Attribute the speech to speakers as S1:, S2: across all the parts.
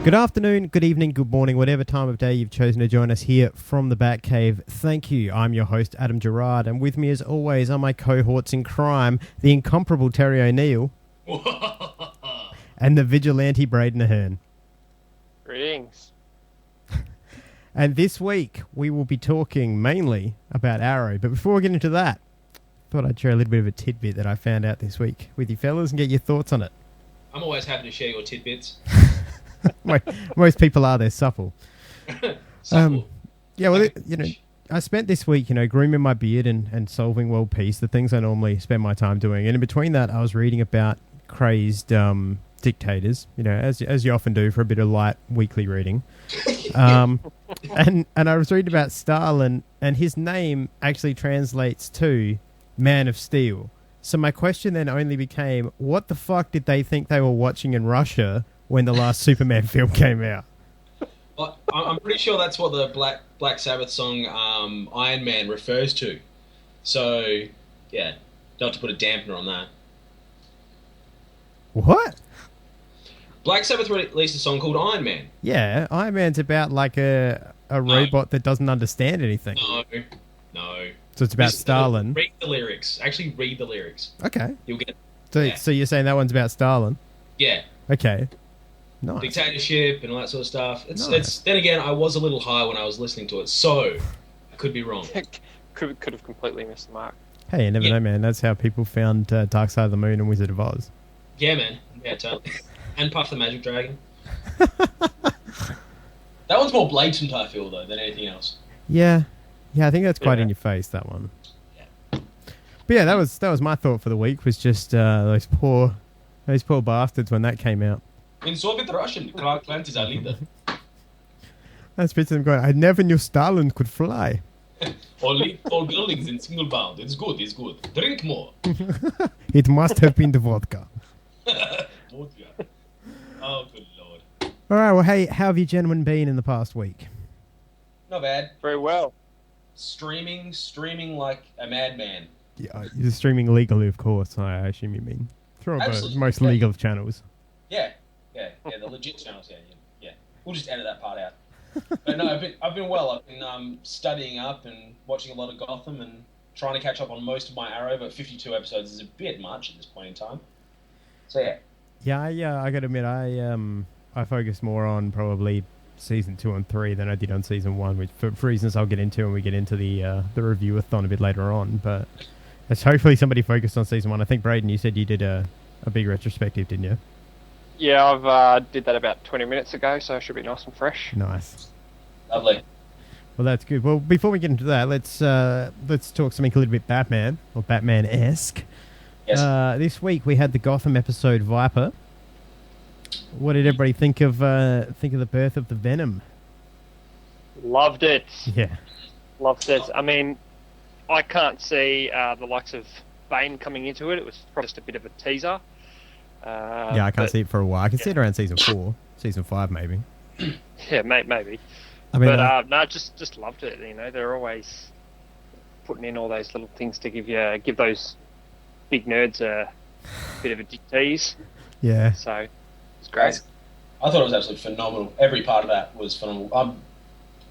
S1: Good afternoon, good evening, good morning, whatever time of day you've chosen to join us here from the Batcave. Thank you. I'm your host, Adam Gerard, and with me as always are my cohorts in crime, the incomparable Terry O'Neill and the vigilante Braden Ahern.
S2: Greetings.
S1: And this week we will be talking mainly about Arrow, but before we get into that, I thought I'd share a little bit of a tidbit that I found out this week with you fellas and get your thoughts on it.
S3: I'm always happy to share your tidbits.
S1: Most people are, they're supple.
S3: Supple.
S1: Yeah, well, I spent this week, grooming my beard and solving world peace, the things I normally spend my time doing. And in between that, I was reading about crazed dictators, as you often do for a bit of light weekly reading. And I was reading about Stalin, and his name actually translates to Man of Steel. So my question then only became, what the fuck did they think they were watching in Russia when the last Superman film came out?
S3: I'm pretty sure that's what the Black Sabbath song Iron Man refers to. So, yeah, don't have to put a dampener on that.
S1: What?
S3: Black Sabbath released a song called Iron Man.
S1: Yeah, Iron Man's about like a robot that doesn't understand anything.
S3: No.
S1: So it's about Stalin.
S3: Read the lyrics. Actually, read the lyrics.
S1: Okay.
S3: You'll get it.
S1: So,
S3: Yeah.
S1: so you're saying that one's about Stalin?
S3: Yeah.
S1: Okay. Nice.
S3: Dictatorship and all that sort of stuff.
S1: Nice.
S3: Then again, I was a little high when I was listening to it, so I could be wrong.
S2: could have completely missed the mark.
S1: Hey, you never know, man. That's how people found Dark Side of the Moon and Wizard of Oz.
S3: Yeah, man. Yeah, totally. And Puff the Magic Dragon. That one's more blatant, I feel, though, than anything else.
S1: Yeah, I think that's quite in your face, that one.
S3: Yeah.
S1: But yeah, that was my thought for the week, was just those poor bastards when that came out.
S3: In Soviet Russian, Clark Kent is our leader.
S1: That's bits of them going, I never knew Stalin could fly.
S3: Only tall buildings in single bound. It's good. Drink more.
S1: It must have been the vodka.
S3: Vodka. Oh, good lord.
S1: All right, well, hey, how have you gentlemen been in the past week?
S3: Not bad.
S2: Very well.
S3: Streaming like a madman.
S1: Yeah, you're streaming legally, of course, I assume you mean. Through
S3: Absolutely.
S1: most legal channels.
S3: Yeah, the legit channels. Yeah. We'll just edit that part out. But no, I've been well. I've been studying up and watching a lot of Gotham and trying to catch up on most of my Arrow. But 52 episodes is a bit much at this point in time. So yeah.
S1: Yeah, I gotta admit, I focused more on probably season 2 and 3 than I did on season 1, which for reasons I'll get into when we get into the review-a-thon a bit later on. But it's hopefully somebody focused on season 1. I think, Braden, you said you did a big retrospective, didn't you?
S2: Yeah, I've did that about 20 minutes ago, so it should be nice and fresh.
S1: Nice.
S3: Lovely.
S1: Well, that's good. Well, before we get into that, let's talk something a little bit Batman, or Batman-esque.
S3: Yes.
S1: This week we had the Gotham episode Viper. What did everybody think of the birth of the Venom?
S2: Loved it.
S1: Yeah.
S2: Loved it. I mean, I can't see the likes of Bane coming into it. It was probably just a bit of a teaser.
S1: Yeah, I can't see it for a while. I can see it around season 4, season 5 maybe.
S2: Yeah, maybe.
S1: I mean,
S2: No, just loved it. They're always putting in all those little things to give those big nerds a bit of a tease.
S1: Yeah.
S2: So it's great.
S3: I thought it was absolutely phenomenal. Every part of that was phenomenal.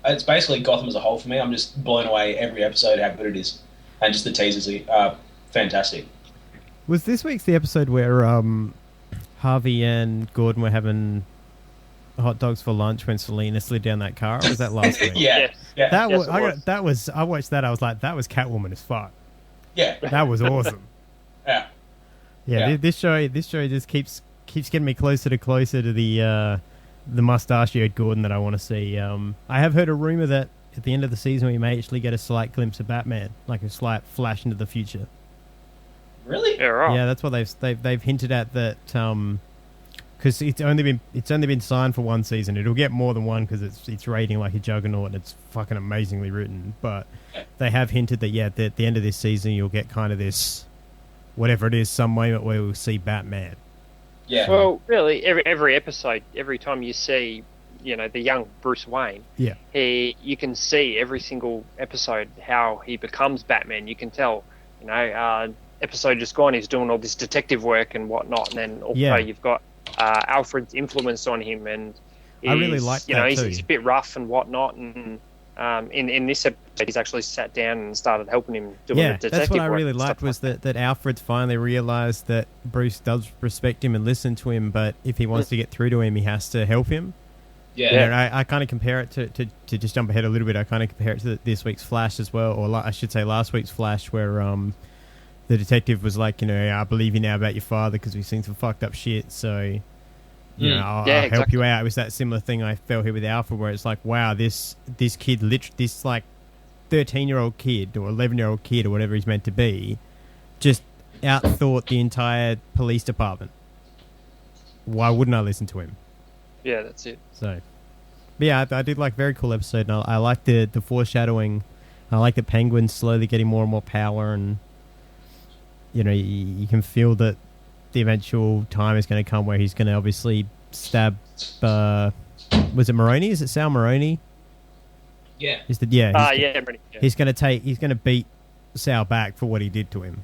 S3: It's basically Gotham as a whole for me. I'm just blown away every episode how good it is, and just the teasers are fantastic.
S1: Was this week's the episode where Harvey and Gordon were having hot dogs for lunch when Selena slid down that car? Or was that last week?
S3: Yeah.
S1: I watched that. I was like, that was Catwoman as fuck.
S3: Yeah.
S1: That was awesome.
S3: Yeah.
S1: This show just keeps getting me closer to the mustachioed Gordon that I want to see. I have heard a rumor that at the end of the season we may actually get a slight glimpse of Batman, like a slight flash into the future.
S3: Really?
S2: Yeah, right.
S1: Yeah, that's what they've hinted at, that because it's only been signed for one season. It'll get more than one because it's rating like a juggernaut and it's fucking amazingly written. But they have hinted that at the end of this season you'll get kind of this, whatever it is, some moment where we'll see Batman.
S3: Yeah.
S2: Well, really, every episode, every time you see, the young Bruce Wayne,
S1: yeah,
S2: you can see every single episode how he becomes Batman. You can tell, episode just gone, he's doing all this detective work and whatnot, and then also you've got Alfred's influence on him, and
S1: I really like that too.
S2: He's a bit rough and whatnot, and in this episode, he's actually sat down and started helping him doing the detective
S1: that's what I
S2: work
S1: really
S2: and
S1: liked
S2: stuff
S1: was that Alfred's finally realised that Bruce does respect him and listen to him, but if he wants to get through to him, he has to help him.
S3: Yeah.
S1: You know, I kind of compare it to just jump ahead a little bit. I kind of compare it to this week's Flash as well, or I should say last week's Flash, where the detective was like, I believe you now about your father because we've seen some fucked up shit, so I'll help you out. It was that similar thing I felt here with Alpha, where it's like, wow, this kid, this like 13-year-old kid or 11-year-old kid or whatever he's meant to be, just outthought the entire police department. Why wouldn't I listen to him?
S2: Yeah, that's it.
S1: So, but yeah, I did like very cool episode, and I like the foreshadowing. I like the Penguin's slowly getting more and more power, and you can feel that the eventual time is going to come where he's going to obviously stab. Was it Maroney? Is it Sal Maroney?
S3: Yeah.
S2: Maroney. Yeah.
S1: He's going to beat Sal back for what he did to him.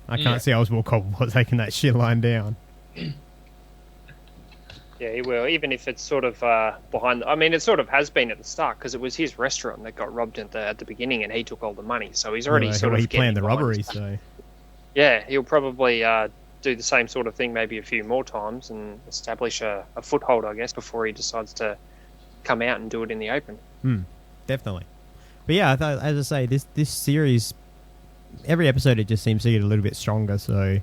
S1: I can't see Oswald Cobblepot taking that shit line down.
S2: Yeah, he will, even if it's sort of behind... I mean, it sort of has been at the start, because it was his restaurant that got robbed at the beginning, and he took all the money, so he's already
S1: he planned the robbery, so...
S2: Yeah, he'll probably do the same sort of thing maybe a few more times and establish a foothold, I guess, before he decides to come out and do it in the open.
S1: Definitely. But yeah, as I say, this series, every episode it just seems to get a little bit stronger, so...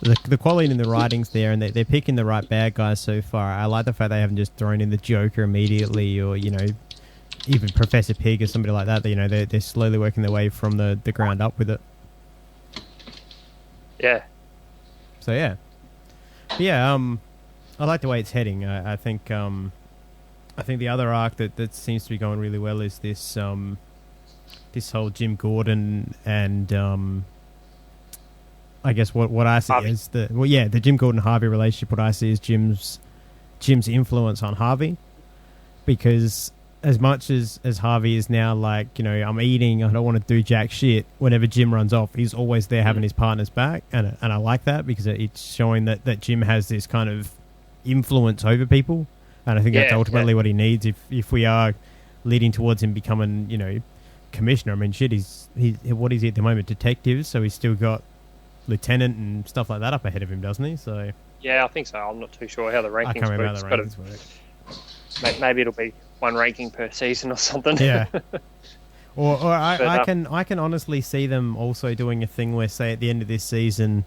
S1: The quality in the writing's there, and they're picking the right bad guys so far. I like the fact they haven't just thrown in the Joker immediately, or even Professor Pig or somebody like that. They're slowly working their way from the ground up with it.
S2: Yeah.
S1: So yeah, but yeah. I like the way it's heading. I think the other arc that seems to be going really well is this this whole Jim Gordon and I guess what I see
S2: Harvey.
S1: is the Jim Gordon Harvey relationship. What I see is Jim's influence on Harvey, because as much as Harvey is now like, I'm eating, I don't want to do jack shit. Whenever Jim runs off, he's always there having his partner's back, and I like that because it's showing that Jim has this kind of influence over people, and I think that's ultimately what he needs if we are leading towards him becoming commissioner. I mean, shit, he's what is he at the moment? Detective, so he's still got lieutenant and stuff like that up ahead of him, doesn't he? So
S2: yeah, I think so. I'm not too sure how the rankings
S1: I can't remember
S2: work.
S1: how the rankings work.
S2: Maybe it'll be one ranking per season or something.
S1: Yeah. Or I can honestly see them also doing a thing where, say, at the end of this season,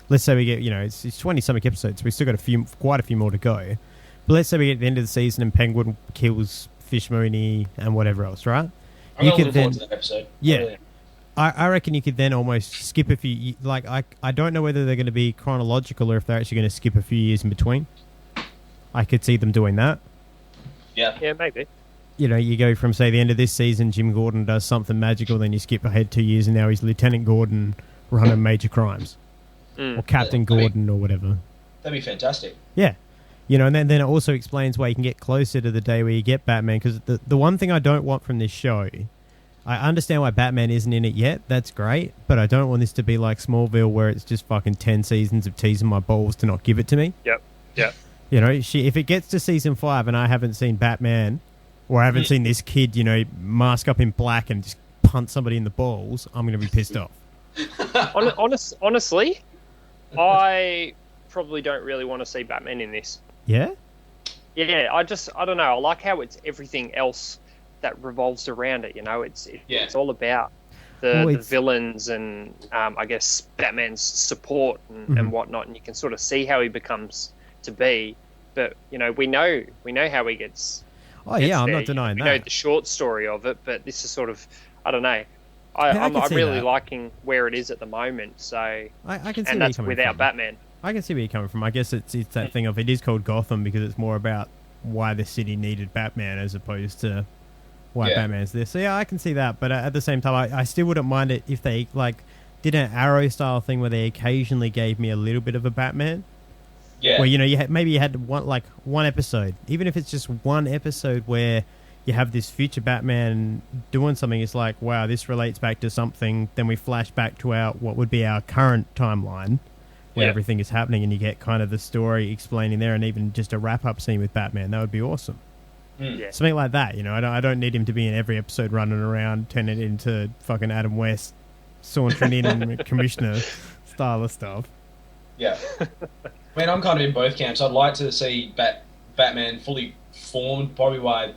S1: let's say we get, it's 20-something episodes. We've still got quite a few more to go. But let's say we get to the end of the season and Penguin kills Fish Mooney and whatever else, right?
S3: I'm looking forward to that episode.
S1: Yeah. I reckon you could then almost skip a few... Like, I don't know whether they're going to be chronological or if they're actually going to skip a few years in between. I could see them doing that.
S3: Yeah.
S2: Yeah, maybe.
S1: You go from, say, the end of this season, Jim Gordon does something magical, then you skip ahead 2 years, and now he's Lieutenant Gordon running major crimes. Or Captain Gordon or whatever.
S3: That'd be fantastic.
S1: Yeah. And then it also explains why you can get closer to the day where you get Batman, because the one thing I don't want from this show... I understand why Batman isn't in it yet. That's great. But I don't want this to be like Smallville, where it's just fucking 10 seasons of teasing my balls to not give it to me.
S2: Yep.
S1: If it gets to season 5 and I haven't seen Batman, or I haven't seen this kid, mask up in black and just punt somebody in the balls, I'm going to be pissed off.
S2: Honestly, I probably don't really want to see Batman in this.
S1: Yeah?
S2: Yeah, I don't know. I like how it's everything else that revolves around it. It's all about the villains and I guess Batman's support and whatnot, and you can sort of see how he becomes to be. But we know how he gets.
S1: Oh yeah, I'm not denying
S2: that.
S1: We
S2: know the short story of it, but this is sort of, I don't know.
S1: I'm
S2: really liking where it is at the moment. So
S1: I can see,
S2: and that's without Batman.
S1: I can see where you're coming from. I guess it's that thing of it is called Gotham because it's more about why the city needed Batman as opposed to why Batman's there. So yeah, I can see that. But at the same time, I still wouldn't mind it if they did an Arrow style thing where they occasionally gave me a little bit of a Batman.
S3: Yeah.
S1: Where you had one episode, even if it's just one episode where you have this future Batman doing something. It's like, wow, this relates back to something. Then we flash back to what would be our current timeline where everything is happening, and you get kind of the story explaining there, and even just a wrap up scene with Batman. That would be awesome.
S2: Yeah.
S1: Something like that, you know. I don't need him to be in every episode running around, turning it into fucking Adam West, sauntering in commissioner style of stuff.
S3: Yeah. I mean, I'm kind of in both camps. I'd like to see Batman fully formed, probably by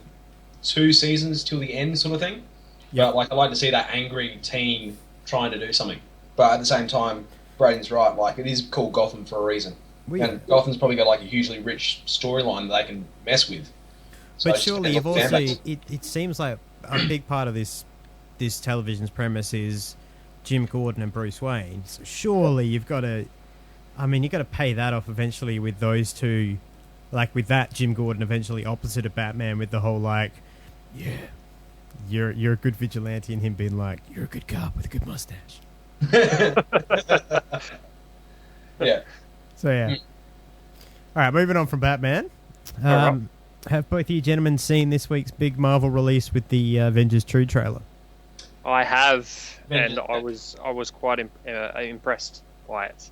S3: 2 seasons till the end, sort of thing. Yeah. But like, I'd like to see that angry teen trying to do something. But at the same time, Braden's right. Like, it is called Gotham for a reason, and Gotham's probably got like a hugely rich storyline that they can mess with. So
S1: but surely, you've also it seems like a big part of this television's premise is Jim Gordon and Bruce Wayne. So surely you've got to, you've got to pay that off eventually with those two, like with that Jim Gordon eventually opposite of Batman with the whole like, yeah, you're a good vigilante, and him being like, you're a good cop with a good mustache.
S3: Yeah.
S1: So yeah. All right, moving on from Batman. Have both of you gentlemen seen this week's big Marvel release with the Avengers 2 trailer?
S2: I have, and I was quite impressed by it.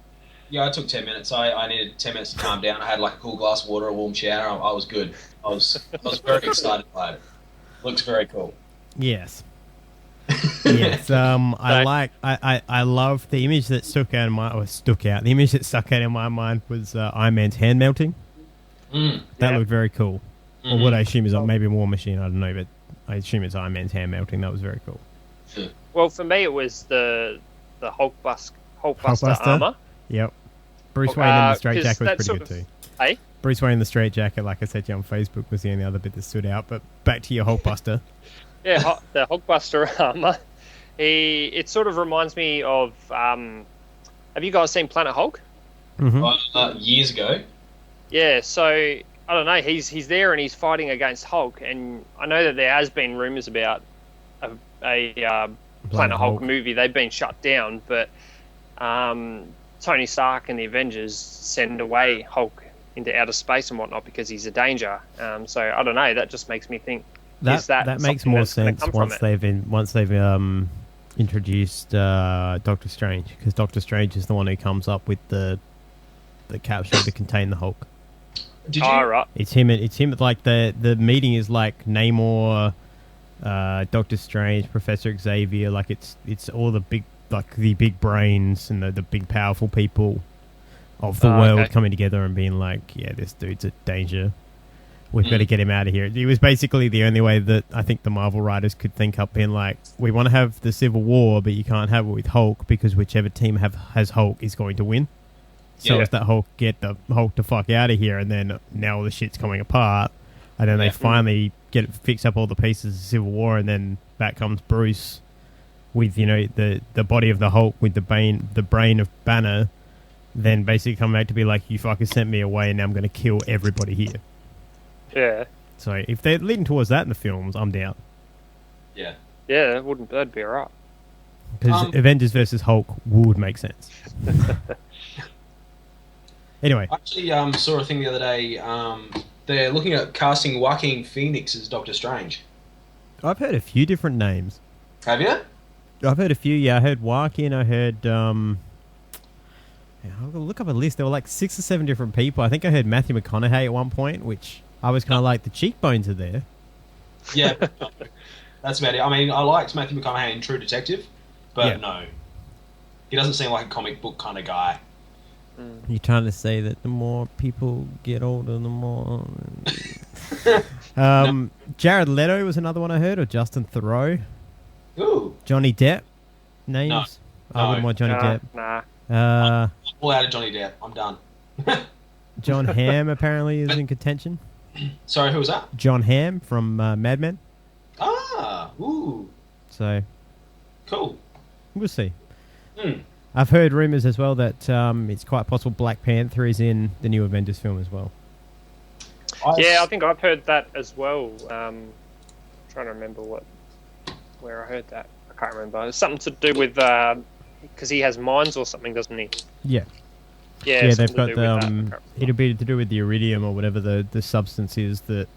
S3: Yeah, I took 10 minutes. I needed 10 minutes to calm down. I had like a cool glass of water, a warm shower. I was good. I was very excited by it. Looks very cool.
S1: Yes. Yes. I love the image that stuck out in my The image that stuck out in my mind was Iron Man's hand melting. That looked very cool. Or what I assume is maybe a War Machine. I don't know, but I assume it's Iron Man's hand melting. That was very cool.
S2: Well, for me, it was the Hulkbuster armor.
S1: Yep. Bruce Wayne in the straitjacket was pretty good too.
S2: Hey?
S1: Bruce Wayne in the straitjacket, like I said to you on Facebook, was the only other bit that stood out. But back to your Hulkbuster.
S2: Yeah, the Hulkbuster armor. It sort of reminds me of. Have you guys seen Planet Hulk?
S1: Mm-hmm.
S3: Years ago.
S2: Yeah, so I don't know. He's there and he's fighting against Hulk, and I know that there has been rumors about a Planet Hulk movie. They've been shut down, but Tony Stark and the Avengers send away Hulk into outer space and whatnot because he's a danger. So I don't know. That just makes me think.
S1: That makes more sense once they've introduced Doctor Strange, because Doctor Strange is the one who comes up with the capsule to contain the Hulk.
S2: Right.
S1: It's him. Like the meeting is like Namor, Doctor Strange, Professor Xavier. Like it's all the big brains and the big powerful people of the world coming together and being like, yeah, this dude's a danger. We've got to get him out of here. It was basically the only way that I think the Marvel writers could think up, being like, we want to have the Civil War, but you can't have it with Hulk because whichever team has Hulk is going to win. So if that Hulk get the Hulk the fuck out of here, and then now all the shit's coming apart, and then they finally fix up all the pieces of Civil War, and then back comes Bruce with the body of the Hulk with the brain of Banner, then basically come back to be like, you fuckers sent me away, and now I'm going to kill everybody here.
S2: Yeah.
S1: So if they're leading towards that in the films, I'm down.
S3: Yeah.
S2: Yeah, that'd be alright.
S1: Because Avengers versus Hulk would make sense. Anyway.
S3: I actually saw a thing the other day. They're looking at casting Joaquin Phoenix as Doctor Strange.
S1: I've heard a few different names.
S3: Have you?
S1: I've heard a few, yeah. I heard Joaquin, I heard... I'll look up a list. There were like 6 or 7 different people. I think I heard Matthew McConaughey at one point, which I was kind of like, the cheekbones are there.
S3: Yeah, that's about it. I mean, I liked Matthew McConaughey in True Detective, but no. He doesn't seem like a comic book kind of guy.
S1: You're trying to say that the more people get older, the more... Jared Leto was another one I heard, or Justin Theroux.
S3: Ooh.
S1: Johnny Depp names?
S3: No.
S1: I wouldn't want Johnny Depp.
S2: Nah.
S3: I'm all out of Johnny Depp. I'm done.
S1: John Hamm apparently is in contention.
S3: Sorry, who was that?
S1: John Hamm from Mad Men.
S3: Ah, ooh.
S1: So...
S3: Cool.
S1: We'll see. I've heard rumours as well that it's quite possible Black Panther is in the new Avengers film as well.
S2: Yeah, I think I've heard that as well. Trying to remember where I heard that. I can't remember. It's something to do with because he has minds or something, doesn't he?
S1: Yeah.
S2: Yeah,
S1: they've got it'll be to do with the iridium or whatever the substance is that,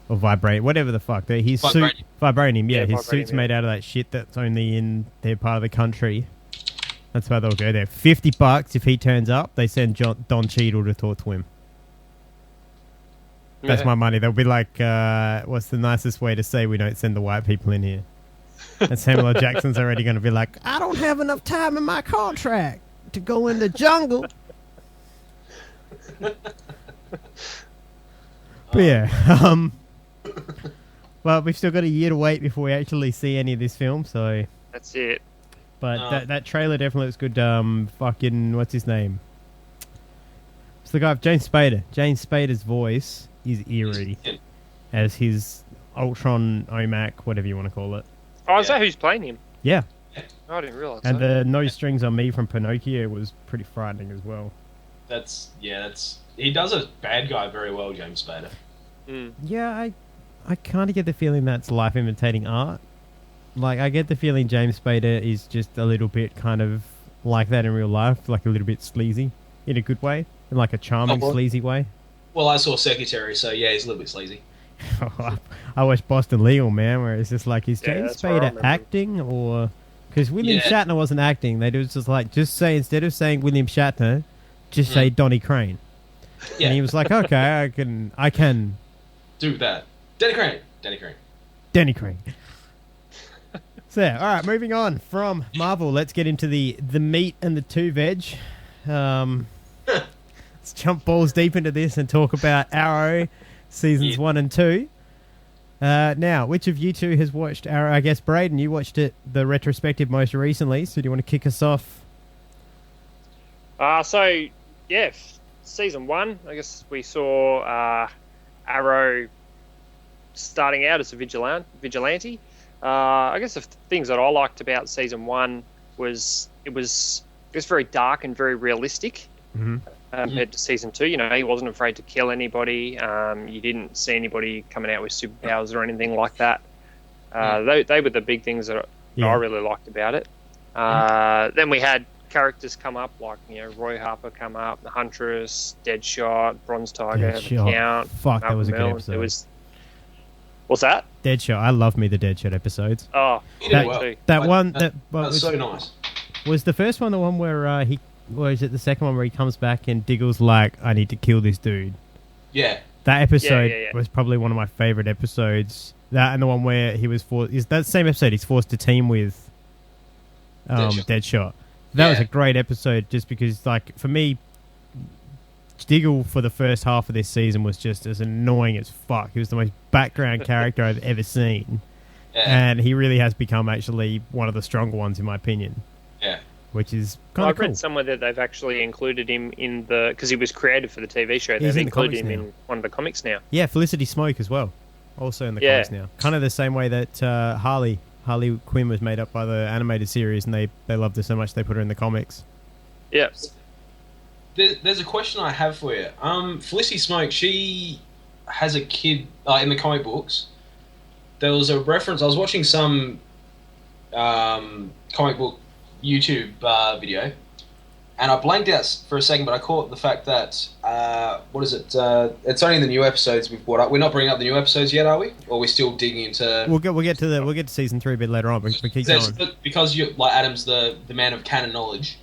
S1: or vibrate, whatever the fuck. His suit, vibranium. Yeah, his suit's made out of that shit that's only in their part of the country. That's why they'll go there. $50 if he turns up. They send Don Cheadle to talk to him. That's my money. They'll be like, what's the nicest way to say we don't send the white people in here? And Samuel L. Jackson's already going to be like, I don't have enough time in my contract to go in the jungle. But yeah, well, we've still got a year to wait before we actually see any of this film, so...
S2: That's it.
S1: But that trailer definitely looks good. Fucking, what's his name? It's the guy, James Spader. James Spader's voice is eerie as his Ultron OMAC, whatever you want to call it.
S2: Oh, is that who's playing him?
S1: Yeah.
S2: Oh, I didn't realise
S1: and the No Strings on Me from Pinocchio was pretty frightening as well.
S3: That's he does a bad guy very well, James Spader.
S1: Yeah, I kind of get the feeling that's life imitating art. Like, I get the feeling James Spader is just a little bit kind of like that in real life, like a little bit sleazy in a good way, in like a charming, sleazy way.
S3: Well, I saw Secretary, so yeah, he's a little bit sleazy.
S1: I watched Boston Legal, man, where it's just like, is James Spader acting or... Because William Shatner wasn't acting. They was just like, instead of saying William Shatner, just say Donnie Crane. Yeah. And he was like, okay, I can...
S3: do that. Danny Crane.
S1: So, yeah, all right, moving on from Marvel, let's get into the meat and the two veg. Let's jump balls deep into this and talk about Arrow seasons 1 and 2. Now, which of you two has watched Arrow? I guess, Braden, you watched it, the retrospective most recently, so do you want to kick us off?
S2: Season 1, I guess we saw Arrow starting out as a vigilante. I guess the things that I liked about season 1 was it was very dark and very realistic compared to season 2. You know, he wasn't afraid to kill anybody. You didn't see anybody coming out with superpowers or anything like that. They were the big things that I really liked about it. Then we had characters come up, like, you know, Roy Harper come up, the Huntress, Deadshot, Bronze Tiger, the Count.
S1: Fuck, that was a good episode.
S2: What's that?
S1: Deadshot. I love me the Deadshot episodes.
S2: Oh,
S1: that
S3: was so nice.
S1: Was the first one the one where or is it the second one where he comes back and Diggle's like, I need to kill this dude?
S3: Yeah.
S1: That episode was probably one of my favourite episodes. That and the one where he was forced... Is that the same episode he's forced to team with Deadshot? That was a great episode just because, like, for me, Diggle for the first half of this season was just as annoying as fuck. He was the most background character I've ever seen. Yeah. And he really has become actually one of the stronger ones, in my opinion.
S3: Yeah.
S1: Which is kind of cool.
S2: I've read somewhere that they've actually included him in the... Because he was created for the TV show. They've included him in one of the comics now.
S1: Yeah, Felicity Smoke as well. Also in the comics now. Kind of the same way that Harley Quinn was made up by the animated series, and they loved her so much they put her in the comics.
S2: Yep.
S3: There's a question I have for you. Felicity Smoke, she has a kid in the comic books. There was a reference. I was watching some comic book YouTube video, and I blanked out for a second, but I caught the fact that what is it? It's only in the new episodes we've brought up. We're not bringing up the new episodes yet, are we? Or we're still digging into?
S1: We'll get to season 3 a bit later on. But keep going.
S3: Because you, like Adam's the man of canon knowledge.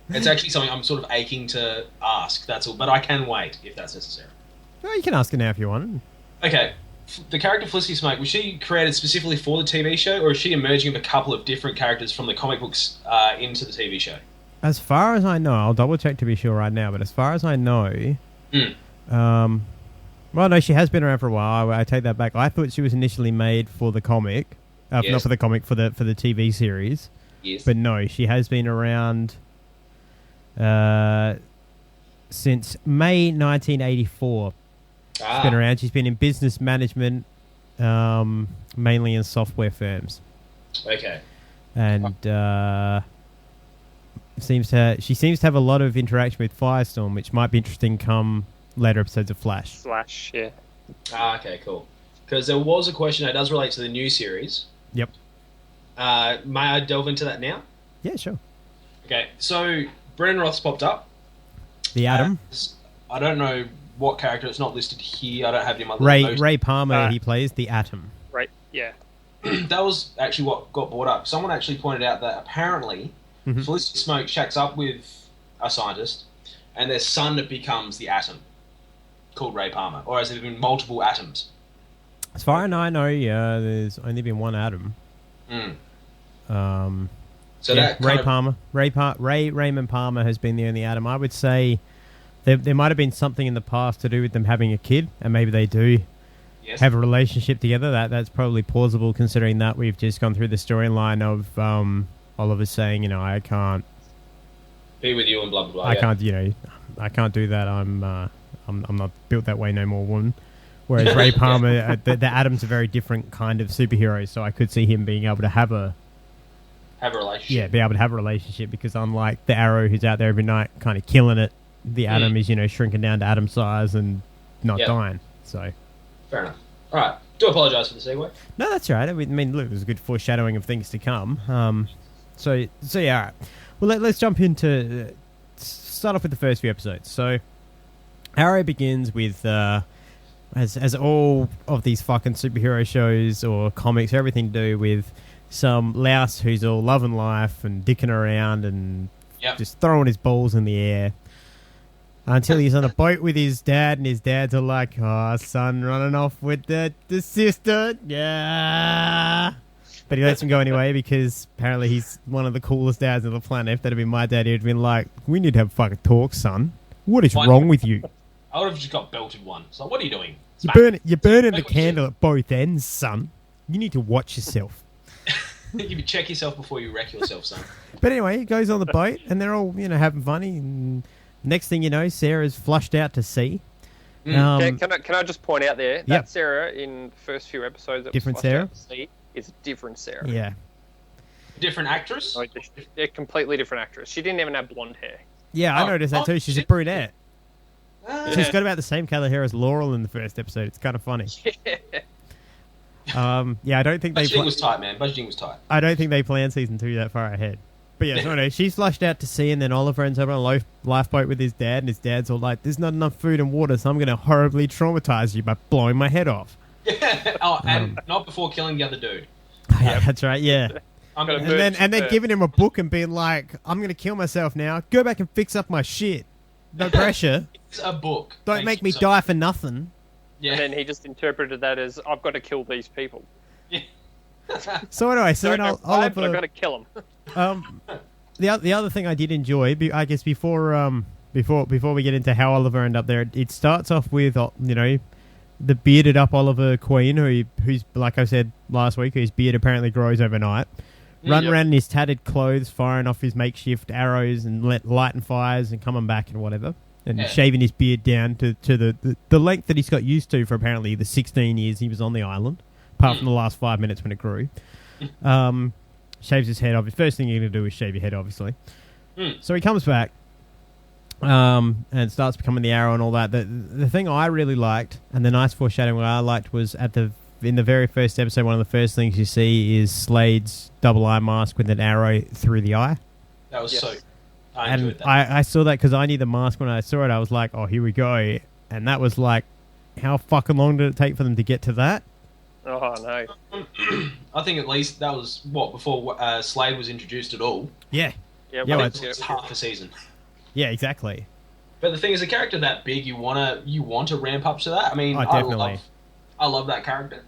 S3: It's actually something I'm sort of aching to ask. That's all, but I can wait if that's necessary.
S1: Well, you can ask it now if you want.
S3: Okay. The character Felicity Smoke, was she created specifically for the TV show, or is she emerging of a couple of different characters from the comic books into the TV show?
S1: As far as I know, I'll double check to be sure right now, but as far as I know, well, no, she has been around for a while. I take that back. I thought she was initially made for the comic, not for the comic, for the TV series.
S3: Yes.
S1: But no, she has been around since May 1984. She's been around. She's been in business management, mainly in software firms.
S3: Okay.
S1: And she seems to have a lot of interaction with Firestorm, which might be interesting come later episodes of Flash.
S2: Flash, yeah.
S3: Okay, cool. Because there was a question that does relate to the new series.
S1: Yep.
S3: May I delve into that now?
S1: Yeah, sure.
S3: Okay, so Brendan Roth's popped up.
S1: The Atom.
S3: I don't know what character. It's not listed here. I don't have him on the
S1: Ray Palmer. He plays the Atom.
S2: Right. Yeah.
S3: That was actually what got brought up. Someone actually pointed out that apparently Felicity Smoke shacks up with a scientist, and their son becomes the Atom. called Ray Palmer, or has there been multiple Atoms?
S1: As far as I know, yeah, there's only been one Atom.
S3: So
S1: yeah,
S3: that
S1: Ray Raymond Palmer has been the only Atom. I would say there might have been something in the past to do with them having a kid, and maybe they do have a relationship together. That's probably plausible, considering that we've just gone through the storyline of Oliver saying, I can't
S3: be with you and blah blah blah.
S1: I can't do that. I'm not built that way no more, woman. Whereas Ray Palmer, the Atom's a very different kind of superhero, so I could see him being able to have a
S3: relationship.
S1: Yeah, be able to have a relationship, because unlike the Arrow, who's out there every night kind of killing it, the Atom is, shrinking down to atom size and not dying. So
S3: fair enough. All right. Do apologise for the segue.
S1: No, that's all right. I mean, look, it was a good foreshadowing of things to come. So yeah, all right. Well, let's jump into start off with the first few episodes. So Arrow begins with as all of these fucking superhero shows or comics, everything to do with some louse who's all loving life and dicking around and just throwing his balls in the air until he's on a boat with his dad, and his dad's all like, "Oh, son, running off with the sister, yeah." But he lets him go anyway, because apparently he's one of the coolest dads on the planet. If that had been my dad, he'd have been like, "We need to have a fucking talk, son. What is wrong with you?"
S3: I would have just got belted one. So what are you doing?
S1: You're burning the candle at both ends, son. You need to watch yourself.
S3: You check yourself before you wreck yourself, son.
S1: But anyway, he goes on the boat, and they're all, having fun. And next thing you know, Sarah's flushed out to sea.
S2: Can I just point out there that Sarah in the first few episodes that
S1: different
S2: was flushed
S1: Sarah
S2: out to sea is a different Sarah.
S1: Yeah.
S3: Different actress?
S2: They're completely different actress. She didn't even have blonde hair.
S1: Yeah, I noticed that too. She's a brunette. She's got about the same colour hair as Laurel in the first episode. It's kind of funny. Yeah, I don't think
S3: Budgeting was tight, man. Budgeting was tight.
S1: I don't think they planned season 2 that far ahead. But yeah, so no, she's flushed out to sea, and then Oliver ends up on a lifeboat with his dad, and his dad's all like, "There's not enough food and water, so I'm going to horribly traumatize you by blowing my head off."
S3: And not before killing the other dude.
S1: Yeah, that's right. Yeah. And then giving him a book and being like, "I'm going to kill myself now. Go back and fix up my shit. No pressure.
S3: It's a book.
S1: Don't make me die for nothing."
S2: Yeah. And then he just interpreted that as, "I've got to kill these people."
S3: Yeah.
S1: So anyway, Oliver,
S2: I've got to kill them.
S1: The other thing I did enjoy, I guess, before we get into how Oliver ended up there, it starts off with the bearded up Oliver Queen, who's like I said last week, whose beard apparently grows overnight. Running around in his tattered clothes, firing off his makeshift arrows and lighting fires and coming back and whatever. And shaving his beard down to the length that he's got used to for apparently the 16 years he was on the island, apart from the last 5 minutes when it grew. Shaves his head off. The first thing you're going to do is shave your head, obviously. So he comes back and starts becoming the Arrow and all that. The thing I really liked, and the nice foreshadowing I liked, was in the very first episode, one of the first things you see is Slade's double eye mask with an arrow through the eye.
S3: That was so...
S1: And I saw that because I knew the mask when I saw it. I was like, "Oh, here we go." And that was like, how fucking long did it take for them to get to that?
S2: Oh, no.
S3: I think at least that was, before Slade was introduced at all?
S1: Yeah.
S2: Yeah,
S3: it was half a season.
S1: Yeah, exactly.
S3: But the thing is, a character that big, you want to ramp up to that. I mean,
S1: definitely.
S3: I love that character.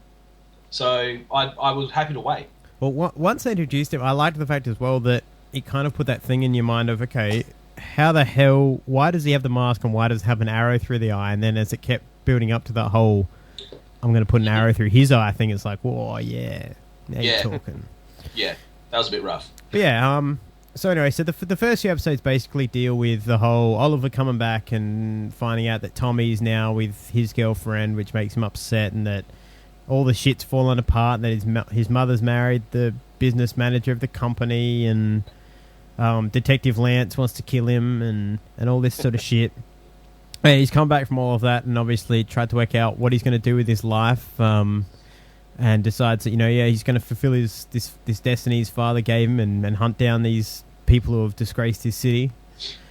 S3: So I was happy to wait.
S1: Well, once they introduced him, I liked the fact as well that it kind of put that thing in your mind of, okay, how the hell, why does he have the mask and why does he have an arrow through the eye? And then as it kept building up to that whole, I'm going to put an arrow through his eye thing, it's like, whoa, yeah, now you're talking.
S3: Yeah, that was a bit rough.
S1: But yeah, so anyway, so the first few episodes basically deal with the whole Oliver coming back and finding out that Tommy's now with his girlfriend, which makes him upset, and that all the shit's falling apart, and that his mother's married the business manager of the company, and Detective Lance wants to kill him, and all this sort of shit. And he's come back from all of that and obviously tried to work out what he's going to do with his life, and decides that, he's going to fulfill this destiny his father gave him and hunt down these people who have disgraced his city.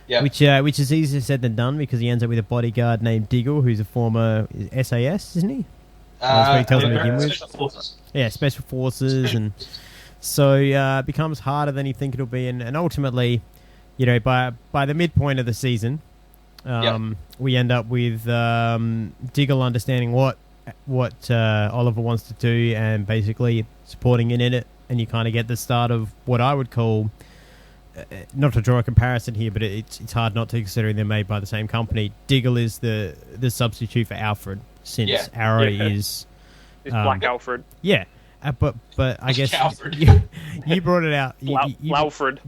S3: Yeah.
S1: Which is easier said than done, because he ends up with a bodyguard named Diggle, who's a former SAS, isn't he? That's what he tells him to begin with.
S3: Special Forces.
S1: Yeah, Special Forces, and so it becomes harder than you think it'll be, and ultimately, by the midpoint of the season, We end up with Diggle understanding what Oliver wants to do and basically supporting it in it, and you kind of get the start of what I would call, not to draw a comparison here, but it's hard not to, considering they're made by the same company. Diggle is the substitute for Alfred, since Arrow is
S2: Black Alfred.
S1: Yeah. But I guess you brought it out.
S2: Blaufred.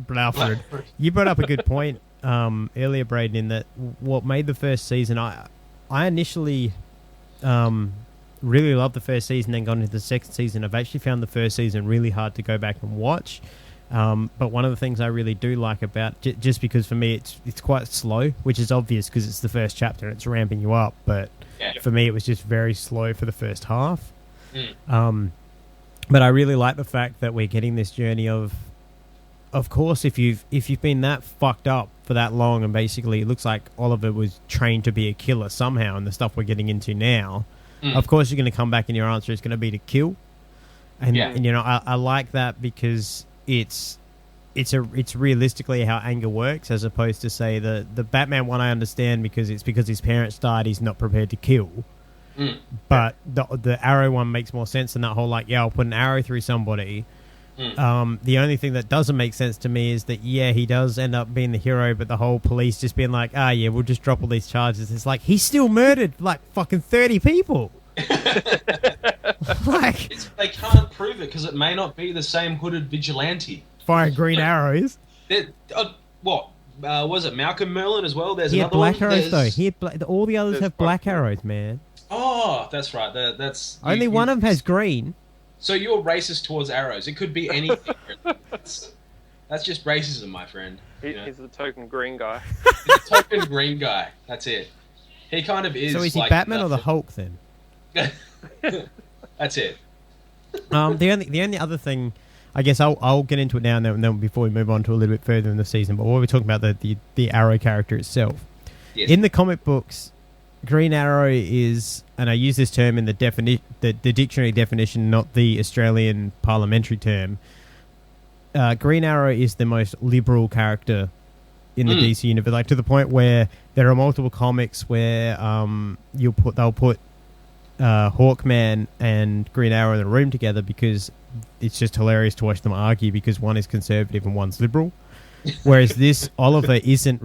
S1: You brought up a good point earlier, Braden, in that what made the first season. I initially really loved the first season, then got into the second season. I've actually found the first season really hard to go back and watch. But one of the things I really do like about, just because for me it's quite slow, which is obvious because it's the first chapter and it's ramping you up. But for me, it was just very slow for the first half. But I really like the fact that we're getting this journey of course, if you've been that fucked up for that long, and basically it looks like Oliver was trained to be a killer somehow, and the stuff we're getting into now, of course you're going to come back and your answer is going to be to kill. And you know, I like that because it's realistically how anger works, as opposed to say the Batman one I understand because his parents died, he's not prepared to kill. But the Arrow one makes more sense than that whole I'll put an arrow through somebody. The only thing that doesn't make sense to me is that he does end up being the hero, but the whole police just being like, we'll just drop all these charges. It's like he still murdered fucking 30 people.
S3: They can't prove it because it may not be the same hooded vigilante
S1: firing green arrows.
S3: What was it? Malcolm Merlin as well. There's
S1: he
S3: another
S1: had black
S3: one.
S1: arrows though. He had all the others have black arrows, man.
S3: Oh, that's right. That's
S1: only one of them has green.
S3: So you're racist towards arrows. It could be anything. That's just racism, my friend.
S2: He's the token green guy.
S3: He's the token green guy. That's it. He kind of is.
S1: So is he Batman or the Hulk then?
S3: That's it.
S1: The only other thing, I guess I'll get into it now and then before we move on to a little bit further in the season. But what we're talking about the Arrow character itself. Yes. In the comic books, Green Arrow is, and I use this term in the dictionary definition, not the Australian parliamentary term. Green Arrow is the most liberal character in the DC universe, to the point where there are multiple comics where they'll put Hawkman and Green Arrow in a room together because it's just hilarious to watch them argue because one is conservative and one's liberal. Whereas this Oliver isn't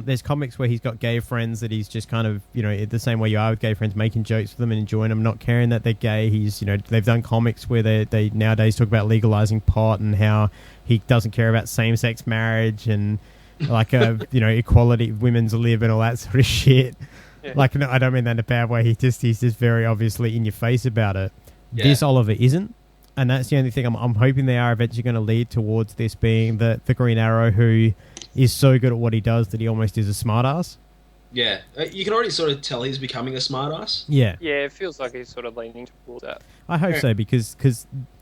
S1: there's comics where he's got gay friends that he's just kind of, the same way you are with gay friends, making jokes with them and enjoying them, not caring that they're gay. He's, they've done comics where they nowadays talk about legalizing pot and how he doesn't care about same-sex marriage and equality of women's live and all that sort of shit. Yeah. No, I don't mean that in a bad way. He's just very obviously in your face about it. Yeah. This Oliver isn't, and that's the only thing I'm hoping they are eventually going to lead towards this being the Green Arrow who is so good at what he does that he almost is a smartass.
S3: Yeah, you can already sort of tell he's becoming a smartass.
S1: Yeah,
S2: it feels like he's sort of leaning towards that.
S1: I hope so because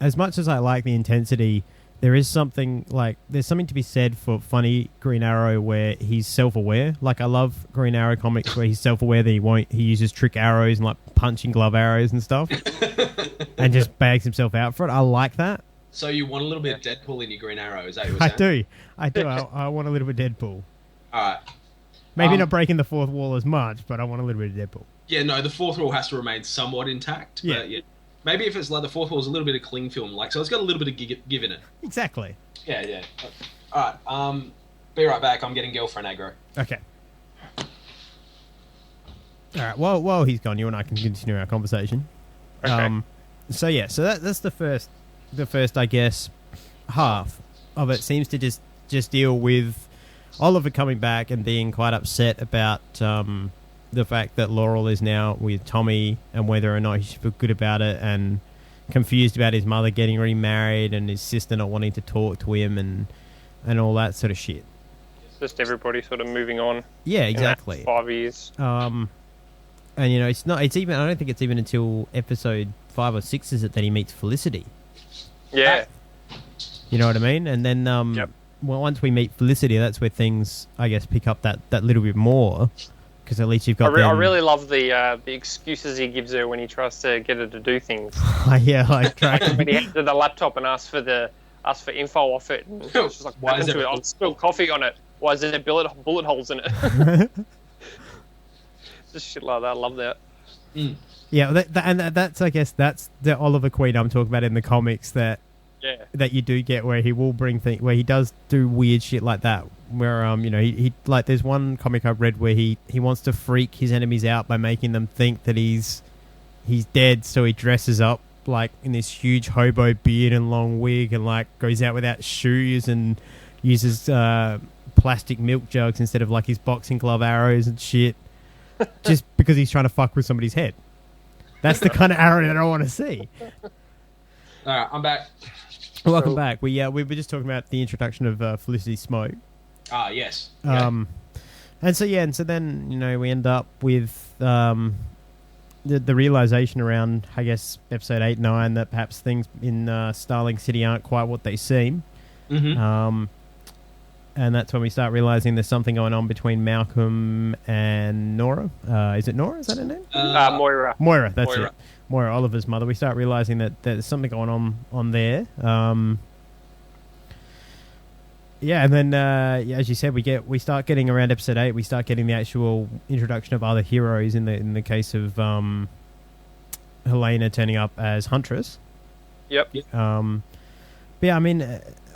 S1: as much as I like the intensity, there's something to be said for funny Green Arrow where he's self-aware. I love Green Arrow comics where he's self-aware that he uses trick arrows and punching glove arrows and stuff, and just bags himself out for it. I like that.
S3: So you want a little bit of Deadpool in your Green Arrow, is that what you're saying?
S1: I do. I want a little bit of Deadpool.
S3: Alright.
S1: Maybe not breaking the fourth wall as much, but I want a little bit of Deadpool.
S3: Yeah, no, the fourth wall has to remain somewhat intact.
S1: Yeah.
S3: But maybe if it's the fourth wall is a little bit of cling film, so it's got a little bit of give in it.
S1: Exactly.
S3: Yeah. Alright, be right back. I'm getting girlfriend aggro.
S1: Okay. Alright, while he's gone, you and I can continue our conversation.
S2: Okay.
S1: So that's the first, I guess, half of it seems to just deal with Oliver coming back and being quite upset about the fact that Laurel is now with Tommy and whether or not he should feel good about it, and confused about his mother getting remarried and his sister not wanting to talk to him and all that sort of shit.
S2: Just everybody sort of moving on.
S1: Yeah, exactly.
S2: 5 years.
S1: And I don't think it's even until episode 5 or 6 is it that he meets Felicity.
S2: Yeah.
S1: You know what I mean? And then well, once we meet Felicity, that's where things, I guess, pick up that little bit more. Because at least you've got.
S2: I really love the excuses he gives her when he tries to get her to do things.
S1: Yeah,
S2: when he hands her the laptop and asks for info off it. And it's just
S3: why is it?
S2: I'll spill coffee on it. Why is there bullet holes in it? Just shit like that. I love that.
S1: Yeah, that's I guess that's the Oliver Queen I'm talking about in the comics that you do get where he will bring things where he does do weird shit like that. Where he like there's one comic I've read where he wants to freak his enemies out by making them think that he's dead, so he dresses up like in this huge hobo beard and long wig and like goes out without shoes and uses plastic milk jugs instead of like his boxing glove arrows and shit, just because he's trying to fuck with somebody's head. That's the kind of arrow that I want to see.
S3: All right, I'm back.
S1: Welcome back. We were just talking about the introduction of Felicity Smoke.
S3: Ah, yes.
S1: And so then we end up with the realization around, I guess, episode 8, 9 that perhaps things in Starling City aren't quite what they seem.
S3: Mm-hmm.
S1: And that's when we start realizing there's something going on between Malcolm and Nora. Is it Nora? Is that her name?
S2: Moira.
S1: Moira, that's it. Moira, Oliver's mother. We start realizing that there's something going on there. And then as you said, we start getting around episode 8. We start getting the actual introduction of other heroes. In the case of Helena turning up as Huntress.
S2: Yep.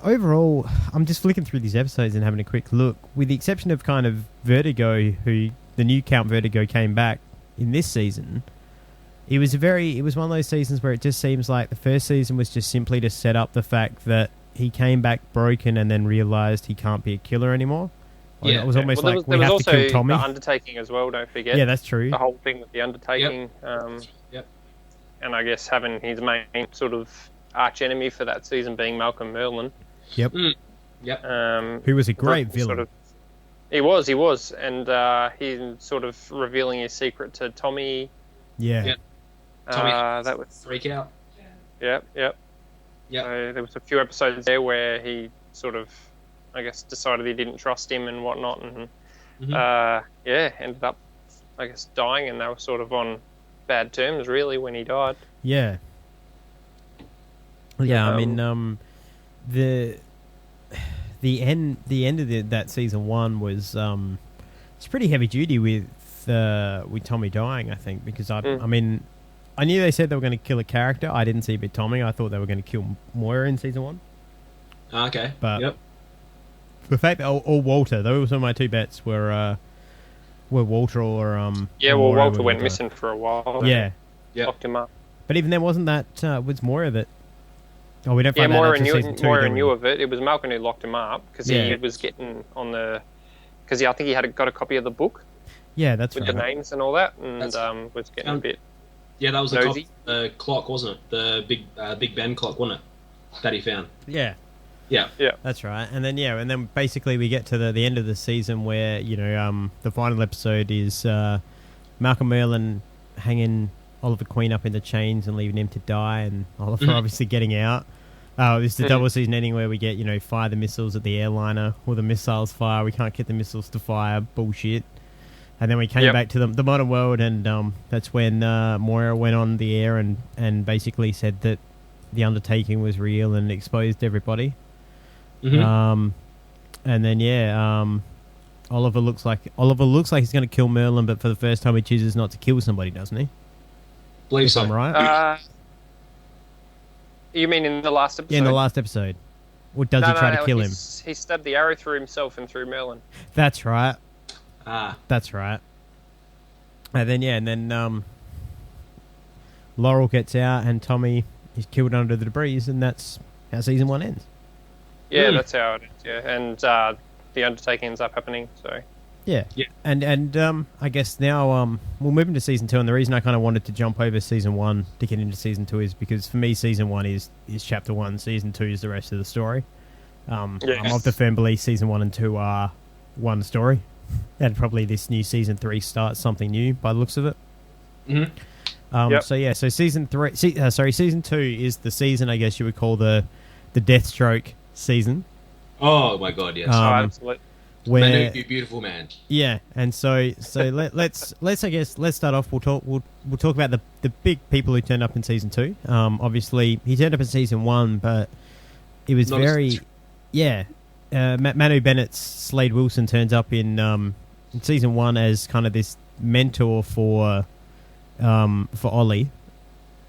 S1: Overall, I'm just flicking through these episodes and having a quick look. With the exception of kind of Vertigo, who the new Count Vertigo came back in this season. It was one of those seasons where it just seems like the first season was just simply to set up the fact that he came back broken and then realised he can't be a killer anymore.
S2: Yeah,
S1: it was almost
S2: there
S1: we have to kill Tommy.
S2: The Undertaking as well, don't forget.
S1: Yeah, that's true.
S2: The whole thing with the Undertaking.
S3: Yep.
S2: And I guess having his main sort of arch enemy for that season being Malcolm Merlin.
S1: Yep.
S3: Yep.
S1: Who was a great villain.
S2: He was, and he sort of revealing his secret to Tommy.
S1: Yeah.
S3: Yep. Tommy
S2: that was
S3: freak out.
S2: Yep. So there was a few episodes there where he sort of, I guess, decided he didn't trust him and whatnot, and ended up, I guess, dying, and they were sort of on bad terms, really, when he died.
S1: Yeah. Yeah, the end of that season 1 was it's pretty heavy duty with Tommy dying, I think, because I knew they said they were going to kill a character. I didn't see a bit Tommy. I thought they were going to kill Moira in season 1.
S3: Okay.
S1: But the fact that or Walter, those were my two bets were Walter or
S2: Walter went missing for a while.
S1: Yeah.
S2: Locked him up.
S1: But even then, wasn't that was Moira that? Oh, we don't find
S2: Moira
S1: that
S2: Moira knew of it. It was Malcolm who locked him up because he was getting on the. Because I think he got a copy of the book.
S1: Yeah, that's
S2: with
S1: right.
S2: the names and all that, and was getting a bit.
S3: Yeah, that was
S2: nosy.
S3: The clock, wasn't it? The Big Ben clock, wasn't it? That he found.
S1: Yeah.
S3: Yeah.
S1: That's right. And then basically we get to the end of the season where the final episode is Malcolm Merlin hanging Oliver Queen up in the chains and leaving him to die, and Oliver obviously getting out. It's the double season ending where we get, fire the missiles at the airliner, or the missiles fire, we can't get the missiles to fire, bullshit. And then we came back to the modern world, and that's when Moira went on the air and basically said that the Undertaking was real and exposed everybody. And then Oliver looks like he's going to kill Merlin, but for the first time he chooses not to kill somebody, doesn't he?
S3: Believe so.
S1: I'm right.
S2: You mean in the last episode?
S1: Yeah, in the last episode. Or does he try to kill him?
S2: He stabbed the arrow through himself and through Merlin.
S1: That's right.
S3: That's
S1: right. And then Laurel gets out and Tommy is killed under the debris, and that's how season 1 ends.
S2: Yeah, that's how it ends. Yeah, and the Undertaking ends up happening. So.
S1: Yeah. And I guess now we'll move into season 2, and the reason I kind of wanted to jump over season 1 to get into season 2 is because for me season 1 is chapter 1, season 2 is the rest of the story. I'm of the firm belief season 1 and 2 are one story, and probably this new season 3 starts something new by the looks of it. So season 2 is the season, I guess you would call the Deathstroke season.
S3: Oh my god, yes.
S2: Absolutely.
S1: Where
S3: you beautiful man.
S1: Yeah, and so let's start off. We'll talk about the big people who turned up in season 2. Obviously he turned up in season 1, but it was Manu Bennett's Slade Wilson turns up in season 1 as kind of this mentor for Ollie.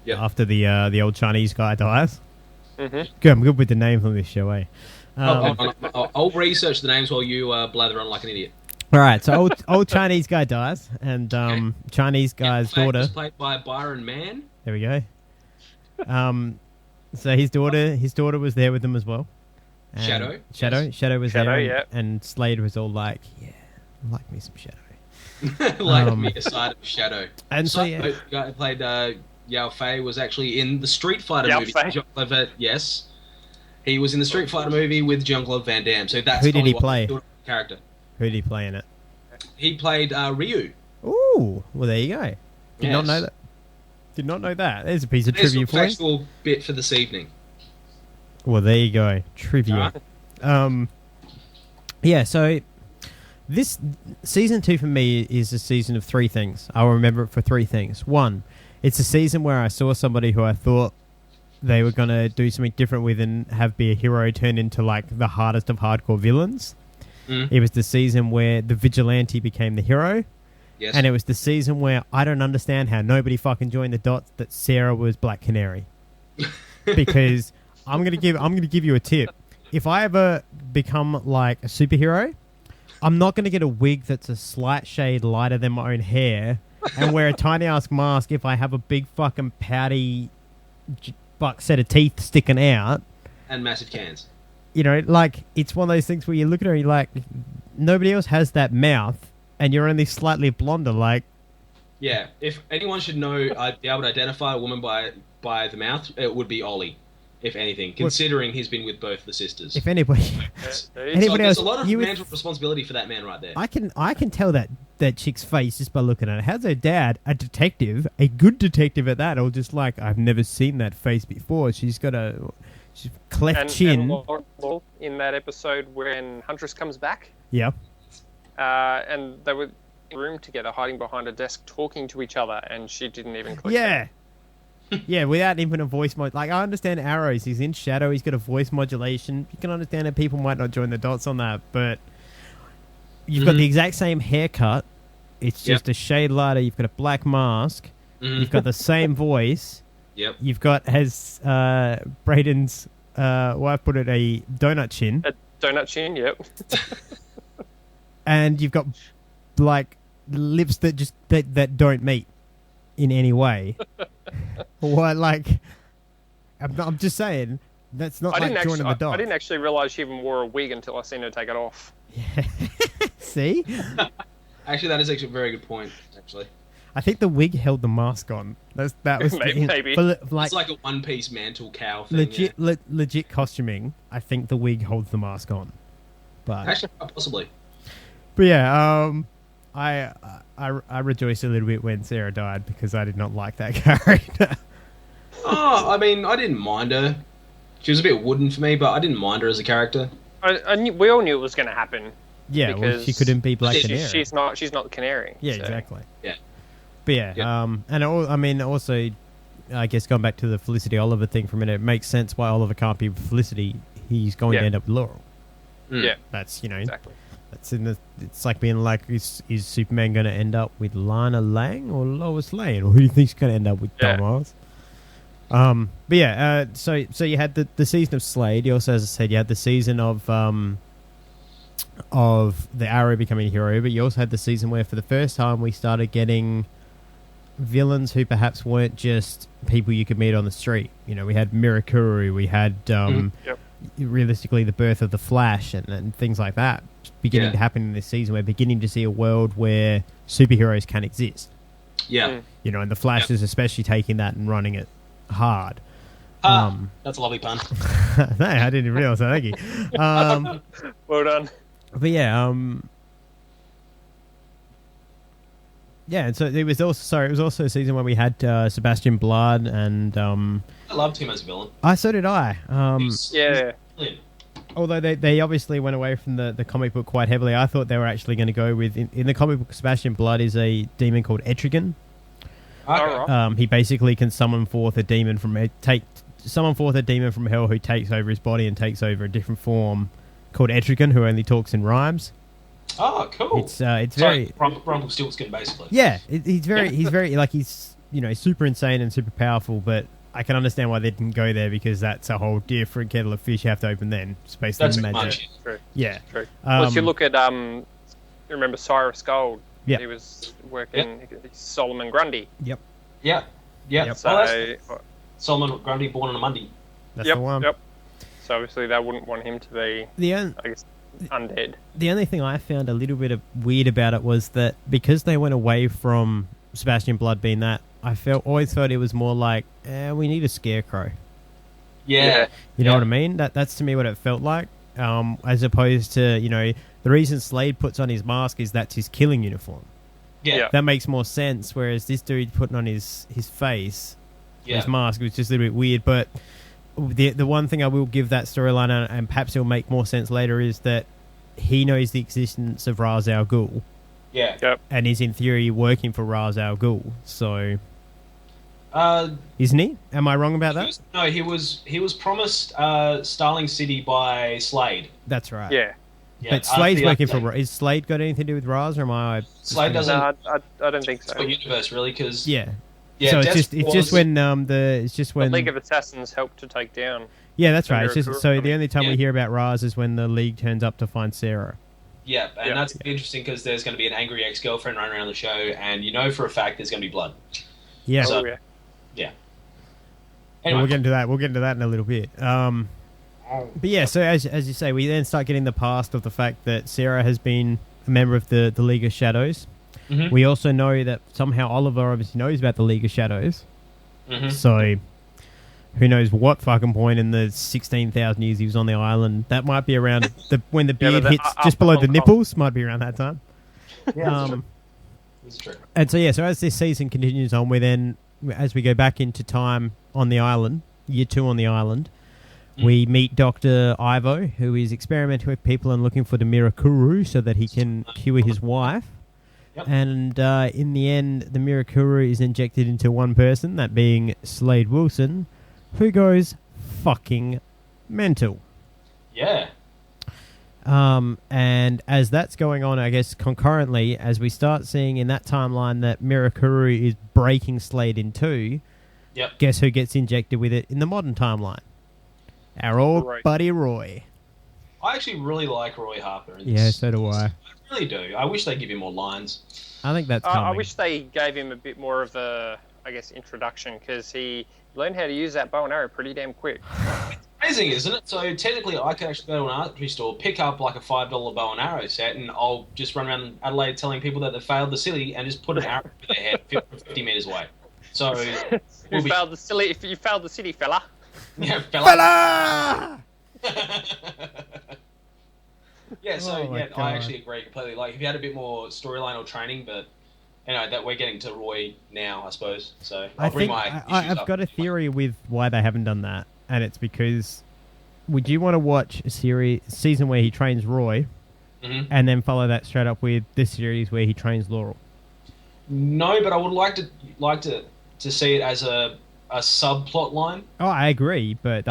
S3: Yep.
S1: After the old Chinese guy dies.
S2: Mm-hmm.
S1: Good, I'm good with the names on this show, eh?
S3: I'll research the names while you blather on like an idiot.
S1: All right, so old Chinese guy dies, and Chinese guy's daughter
S3: was played by Byron Mann.
S1: There we go. So his daughter was there with them as well. And Shadow was there,
S2: yeah.
S1: and Slade was all like, "Yeah, I like me some Shadow."
S3: Like me a side of Shadow.
S1: And so yeah,
S3: the guy who played Yao Fei was actually in the Street Fighter movie. Jean-Claude, yes, he was in the Street Fighter movie with Jean-Claude Van Damme. So that's
S1: who did he play?
S3: Character.
S1: Who did he play in it?
S3: He played Ryu.
S1: Ooh, well there you go. Did not know that. Did not know that. There's a piece of trivia for you.
S3: Factual bit for this evening.
S1: Well, there you go. Trivia. Yeah, so this season 2 for me is a season of 3 things. I'll remember it for 3 things. 1, it's a season where I saw somebody who I thought they were going to do something different with and be a hero turn into like the hardest of hardcore villains. It was the season where the vigilante became the hero.
S3: Yes.
S1: And it was the season where I don't understand how nobody fucking joined the dots that Sarah was Black Canary. Because I'm gonna give you a tip. If I ever become like a superhero, I'm not gonna get a wig that's a slight shade lighter than my own hair and wear a tiny ass mask if I have a big fucking pouty set of teeth sticking out.
S3: And massive cans.
S1: You know, like, it's one of those things where you look at her and you're like, nobody else has that mouth, and you're only slightly blonder, like...
S3: Yeah, if anyone should know, I'd be able to identify a woman by the mouth, it would be Ollie, if anything, considering he's been with both the sisters.
S1: If anybody...
S3: anybody else, there's a lot of mental responsibility for that man right there.
S1: I can tell that chick's face just by looking at it. How's her dad, a detective, a good detective at that, or just like, I've never seen that face before. She's got a... cleft chin.
S2: And Laurel in that episode when Huntress comes back.
S1: Yeah.
S2: And they were in a room together, hiding behind a desk, talking to each other, and she didn't even click.
S1: Yeah. Yeah, without even a voice mod. Like, I understand Arrows. He's in Shadow. He's got a voice modulation. You can understand that people might not join the dots on that, but you've got the exact same haircut. It's just a shade lighter. You've got a black mask. You've got the same voice.
S3: Yep.
S1: You've got, as Braden's wife put it, a donut chin.
S2: A donut chin, yep.
S1: And you've got, like, lips that just that don't meet in any way. What, like, I'm just saying, that's not like joining the dots.
S2: I didn't actually realise she even wore a wig until I seen her take it off.
S1: Yeah. See?
S3: Actually, that is actually a very good point, actually.
S1: I think the wig held the mask on. That was
S2: maybe.
S3: Like, it's like a one-piece mantle cow thing.
S1: Legit costuming. I think the wig holds the mask on. But
S3: actually, possibly.
S1: But yeah, I rejoiced a little bit when Sarah died because I did not like that character.
S3: I mean, I didn't mind her. She was a bit wooden for me, but I didn't mind her as a character.
S2: We all knew it was going to happen.
S1: Yeah, well, she couldn't be Black Canary.
S2: She's not the Canary.
S1: Yeah, so. Exactly.
S3: Yeah.
S1: But yeah, and I mean, also, I guess going back to the Felicity Oliver thing for a minute, it makes sense why Oliver can't be with Felicity. He's going to end up with Laurel.
S2: Yeah,
S1: that's
S2: exactly.
S1: That's in the. It's like being like, is Superman going to end up with Lana Lang or Lois Lane, or who do you think's going to end up with Dumbass? But yeah, so you had the season of Slade. You also, as I said, you had the season of the Arrow becoming a hero, but you also had the season where for the first time we started getting villains who perhaps weren't just people you could meet on the street. You know, we had Mirakuru, we had realistically the birth of the Flash and things like that beginning to happen in this season. We're beginning to see a world where superheroes can exist.
S3: Yeah.
S1: You know, and the Flash is especially taking that and running it hard.
S3: That's a lovely pun.
S1: No, I didn't realise that. Thank you.
S2: Well done.
S1: But yeah, and so it was also a season where we had Sebastian Blood and
S3: I loved him as a villain.
S1: So did I. Although they obviously went away from the comic book quite heavily, I thought they were actually going to go with in the comic book. Sebastian Blood is a demon called Etrigan.
S3: Okay.
S1: He basically can summon forth a demon from hell who takes over his body and takes over a different form called Etrigan, who only talks in rhymes.
S3: Oh, cool.
S1: It's very
S3: Rumpelstiltskin, basically.
S1: Yeah, he's very like he's super insane and super powerful, but I can understand why they didn't go there because that's a whole different kettle of fish you have to open then. Space
S3: that's
S1: magic.
S3: Much.
S2: True.
S1: Yeah.
S2: True. Well, if you look at remember Cyrus Gold?
S1: Yeah.
S2: He was working Solomon Grundy.
S1: Yep.
S3: Yeah. Yeah.
S2: So,
S3: Solomon Grundy, born on a Monday.
S1: That's the one.
S2: Yep. So obviously they wouldn't want him to be, I guess, undead.
S1: The only thing I found a little bit of weird about it was that because they went away from Sebastian Blood being that, I always felt it was more like, we need a scarecrow.
S3: Yeah.
S1: You know what I mean? That's to me what it felt like. As opposed to, the reason Slade puts on his mask is that's his killing uniform.
S3: Yeah.
S1: That makes more sense, whereas this dude putting on his face, his mask, was just a little bit weird. But the one thing I will give that storyline, and perhaps it'll make more sense later, is that he knows the existence of Ra's al Ghul.
S3: Yeah.
S2: Yep.
S1: And is in theory working for Ra's al Ghul. So, isn't he? Am I wrong about that?
S3: He was promised Starling City by Slade.
S1: That's right.
S2: Yeah.
S1: But Slade's working for... Is Slade got anything to do with Ra's, or am I...
S3: Slade doesn't...
S2: No, I don't think so.
S3: It's universe, really, because...
S1: Yeah. So it's just when
S2: the League of Assassins helped to take down...
S1: Yeah, that's right. It's just so the only time
S3: Yeah.
S1: we hear about Ra's is when the League turns up to find Sarah.
S3: Yeah, and that's interesting because there's going to be an angry ex-girlfriend running around the show, and for a fact there's going to be blood.
S1: Yeah.
S3: So,
S2: yeah.
S3: Anyway.
S1: We'll get into that. We'll get into that in a little bit. But yeah, so as you say, we then start getting the past of the fact that Sarah has been a member of the League of Shadows.
S3: Mm-hmm.
S1: We also know that somehow Oliver obviously knows about the League of Shadows.
S3: Mm-hmm.
S1: So who knows what fucking point in the 16,000 years he was on the island. That might be around when the beard hits just below the nipples. Might be around that time.
S3: Yeah, that's true.
S1: And so as this season continues on, as we go back into time on the island, year 2 on the island, we meet Dr. Ivo, who is experimenting with people and looking for the Mirakuru so that he can cure his wife.
S3: Yep.
S1: And in the end, the Mirakuru is injected into one person, that being Slade Wilson, who goes fucking mental.
S3: Yeah.
S1: And as that's going on, I guess concurrently, as we start seeing in that timeline that Mirakuru is breaking Slade in two, guess who gets injected with it in the modern timeline? Our old buddy Roy.
S3: I actually really like Roy Harper.
S1: Yeah, so do I.
S3: I really do. I wish they give him more lines.
S1: I think that's coming.
S2: I wish they gave him a bit more of a, introduction, because he learned how to use that bow and arrow pretty damn quick.
S3: Amazing, isn't it? So technically, I could actually go to an archery store, pick up like a $5 bow and arrow set, and I'll just run around Adelaide telling people that they failed the silly and just put an arrow to their head 50 meters away. So
S2: you failed the silly. If you failed the city, fella.
S3: Yeah, fella. Yeah, so I actually agree completely. Like, if you had a bit more storyline or training, but that we're getting to Roy now, I suppose. So
S1: I've got a theory with why they haven't done that, and it's because would you want to watch a season where he trains Roy, and then follow that straight up with this series where he trains Laurel?
S3: No, but I would like to see it as a subplot line.
S1: Oh, I agree, but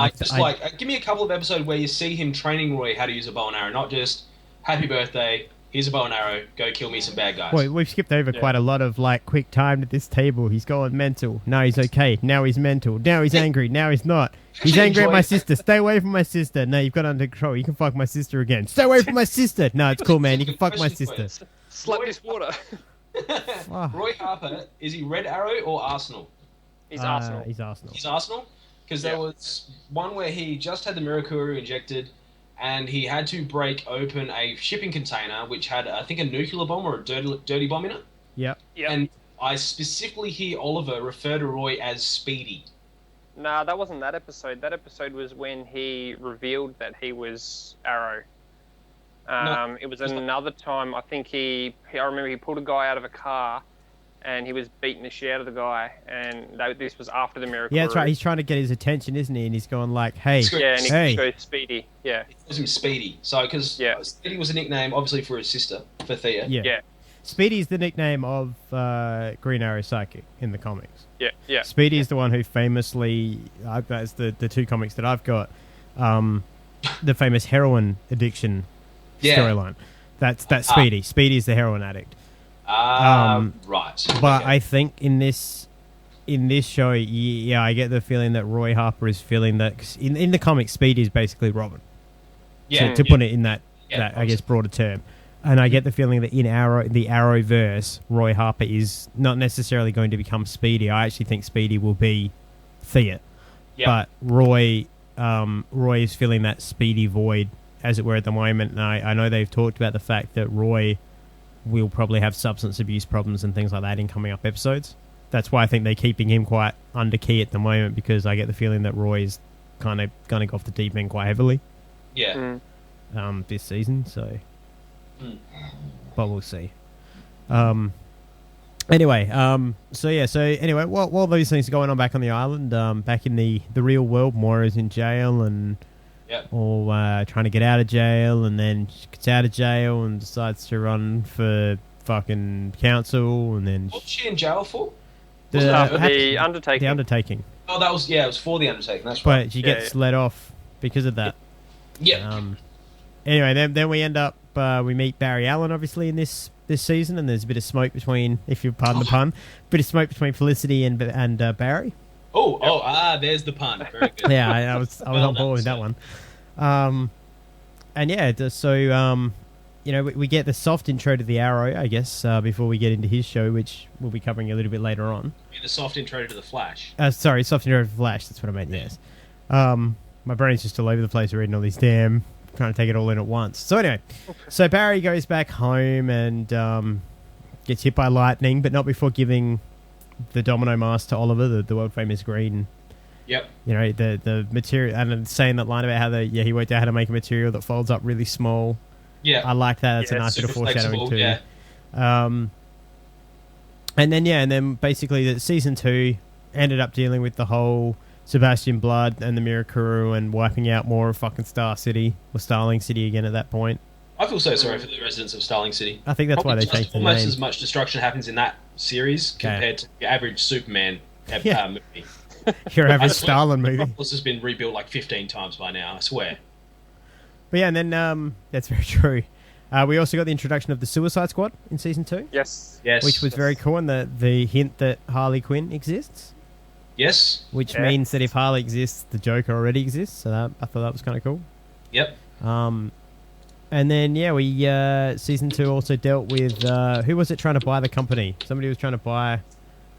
S3: give me a couple of episodes where you see him training Roy how to use a bow and arrow, not just happy birthday, here's a bow and arrow, go kill me some bad guys.
S1: Well, we've skipped over quite a lot of quick time at this table. He's going mental. Now he's okay. Now he's mental. Now he's angry. Now he's not. He's angry at my sister. Stay away from my sister. No, you've got it under control. You can fuck my sister again. Stay away from my sister. No, it's cool, man. You can fuck my sister.
S2: Slap this water.
S3: Roy Harper, is he Red Arrow or Arsenal?
S2: He's Arsenal.
S1: He's Arsenal.
S3: He's Arsenal? Because there was one where he just had the Mirakuru injected, and he had to break open a shipping container, which had, I think, a nuclear bomb or a dirty bomb in it.
S1: Yep.
S3: And I specifically hear Oliver refer to Roy as Speedy.
S2: Nah, that wasn't that episode. That episode was when he revealed that he was Arrow. It was another time. I remember he pulled a guy out of a car, and he was beating the shit out of the guy, and this was after the Miracle.
S1: Yeah, that's right. He's trying to get his attention, isn't he? And he's going like, "Hey,
S2: yeah," and he goes Speedy. Yeah,
S3: he calls him Speedy. So because Speedy was a nickname, obviously for his sister, for Thea.
S1: Yeah. Speedy's the nickname of Green Arrow Psychic in the comics.
S2: Yeah.
S1: Speedy is the one who famously, that's the two comics that I've got. the famous heroin addiction storyline. That's Speedy. Speedy is the heroin addict.
S3: Right.
S1: But I think in this show, yeah, I get the feeling that Roy Harper is feeling that 'cause in the comics, Speedy is basically Robin.
S3: Yeah.
S1: To put it in that I guess broader term. And I get the feeling that in the Arrowverse, Roy Harper is not necessarily going to become Speedy. I actually think Speedy will be Thea.
S3: Yeah.
S1: But Roy is filling that Speedy void, as it were, at the moment. And I know they've talked about the fact that Roy will probably have substance abuse problems and things like that in coming up episodes. That's why I think they're keeping him quite under key at the moment, because I get the feeling that Roy's kind of going to go off the deep end quite heavily.
S3: Yeah.
S1: This season, so... But we'll see. Anyway, while those things are going on back on the island, back in the real world, Moira's in jail and all trying to get out of jail, and then she gets out of jail and decides to run for fucking council, and then...
S3: What's she in jail for?
S2: The undertaking.
S1: The undertaking.
S3: Oh, it was for the undertaking, that's right.
S1: But she gets let off because of that.
S3: Yeah.
S1: Anyway, then we end up... we meet Barry Allen, obviously, in this season, and there's a bit of smoke between, if you pardon the pun, bit of smoke between Felicity and Barry.
S3: There's the pun. Very good.
S1: Yeah, I was on board with that one. And yeah, so we get the soft intro to the Arrow, I guess, before we get into his show, which we'll be covering a little bit later on.
S3: The soft intro to the Flash.
S1: Sorry, soft intro to the Flash. That's what I meant. Yes. My brain's just all over the place reading all these trying to take it all in at once. So anyway, so Barry goes back home and gets hit by lightning, but not before giving the domino mask to Oliver, the world famous Green.
S3: Yep.
S1: The material, and saying that line about how he worked out how to make a material that folds up really small.
S3: Yeah.
S1: I like that. That's a nice bit of foreshadowing too.
S3: Yeah.
S1: And then basically season 2 ended up dealing with the whole Sebastian Blood and the Mirakuru and wiping out more of fucking Star City, or Starling City again at that point.
S3: I feel so sorry for the residents of Starling City.
S1: I think that's why they changed the name.
S3: Almost as much destruction happens in that series compared to the average Superman movie.
S1: Your average Starling movie.
S3: Metropolis has been rebuilt like 15 times by now, I swear.
S1: But yeah, and then that's very true. We also got the introduction of the Suicide Squad in season 2.
S2: Yes.
S1: Which was very cool, and the hint that Harley Quinn exists.
S3: Yes.
S1: Which means that if Harley exists, the Joker already exists. So I thought that was kind of cool.
S3: Yep.
S1: And then, we season 2 also dealt with... who was it trying to buy the company? Somebody was trying to buy...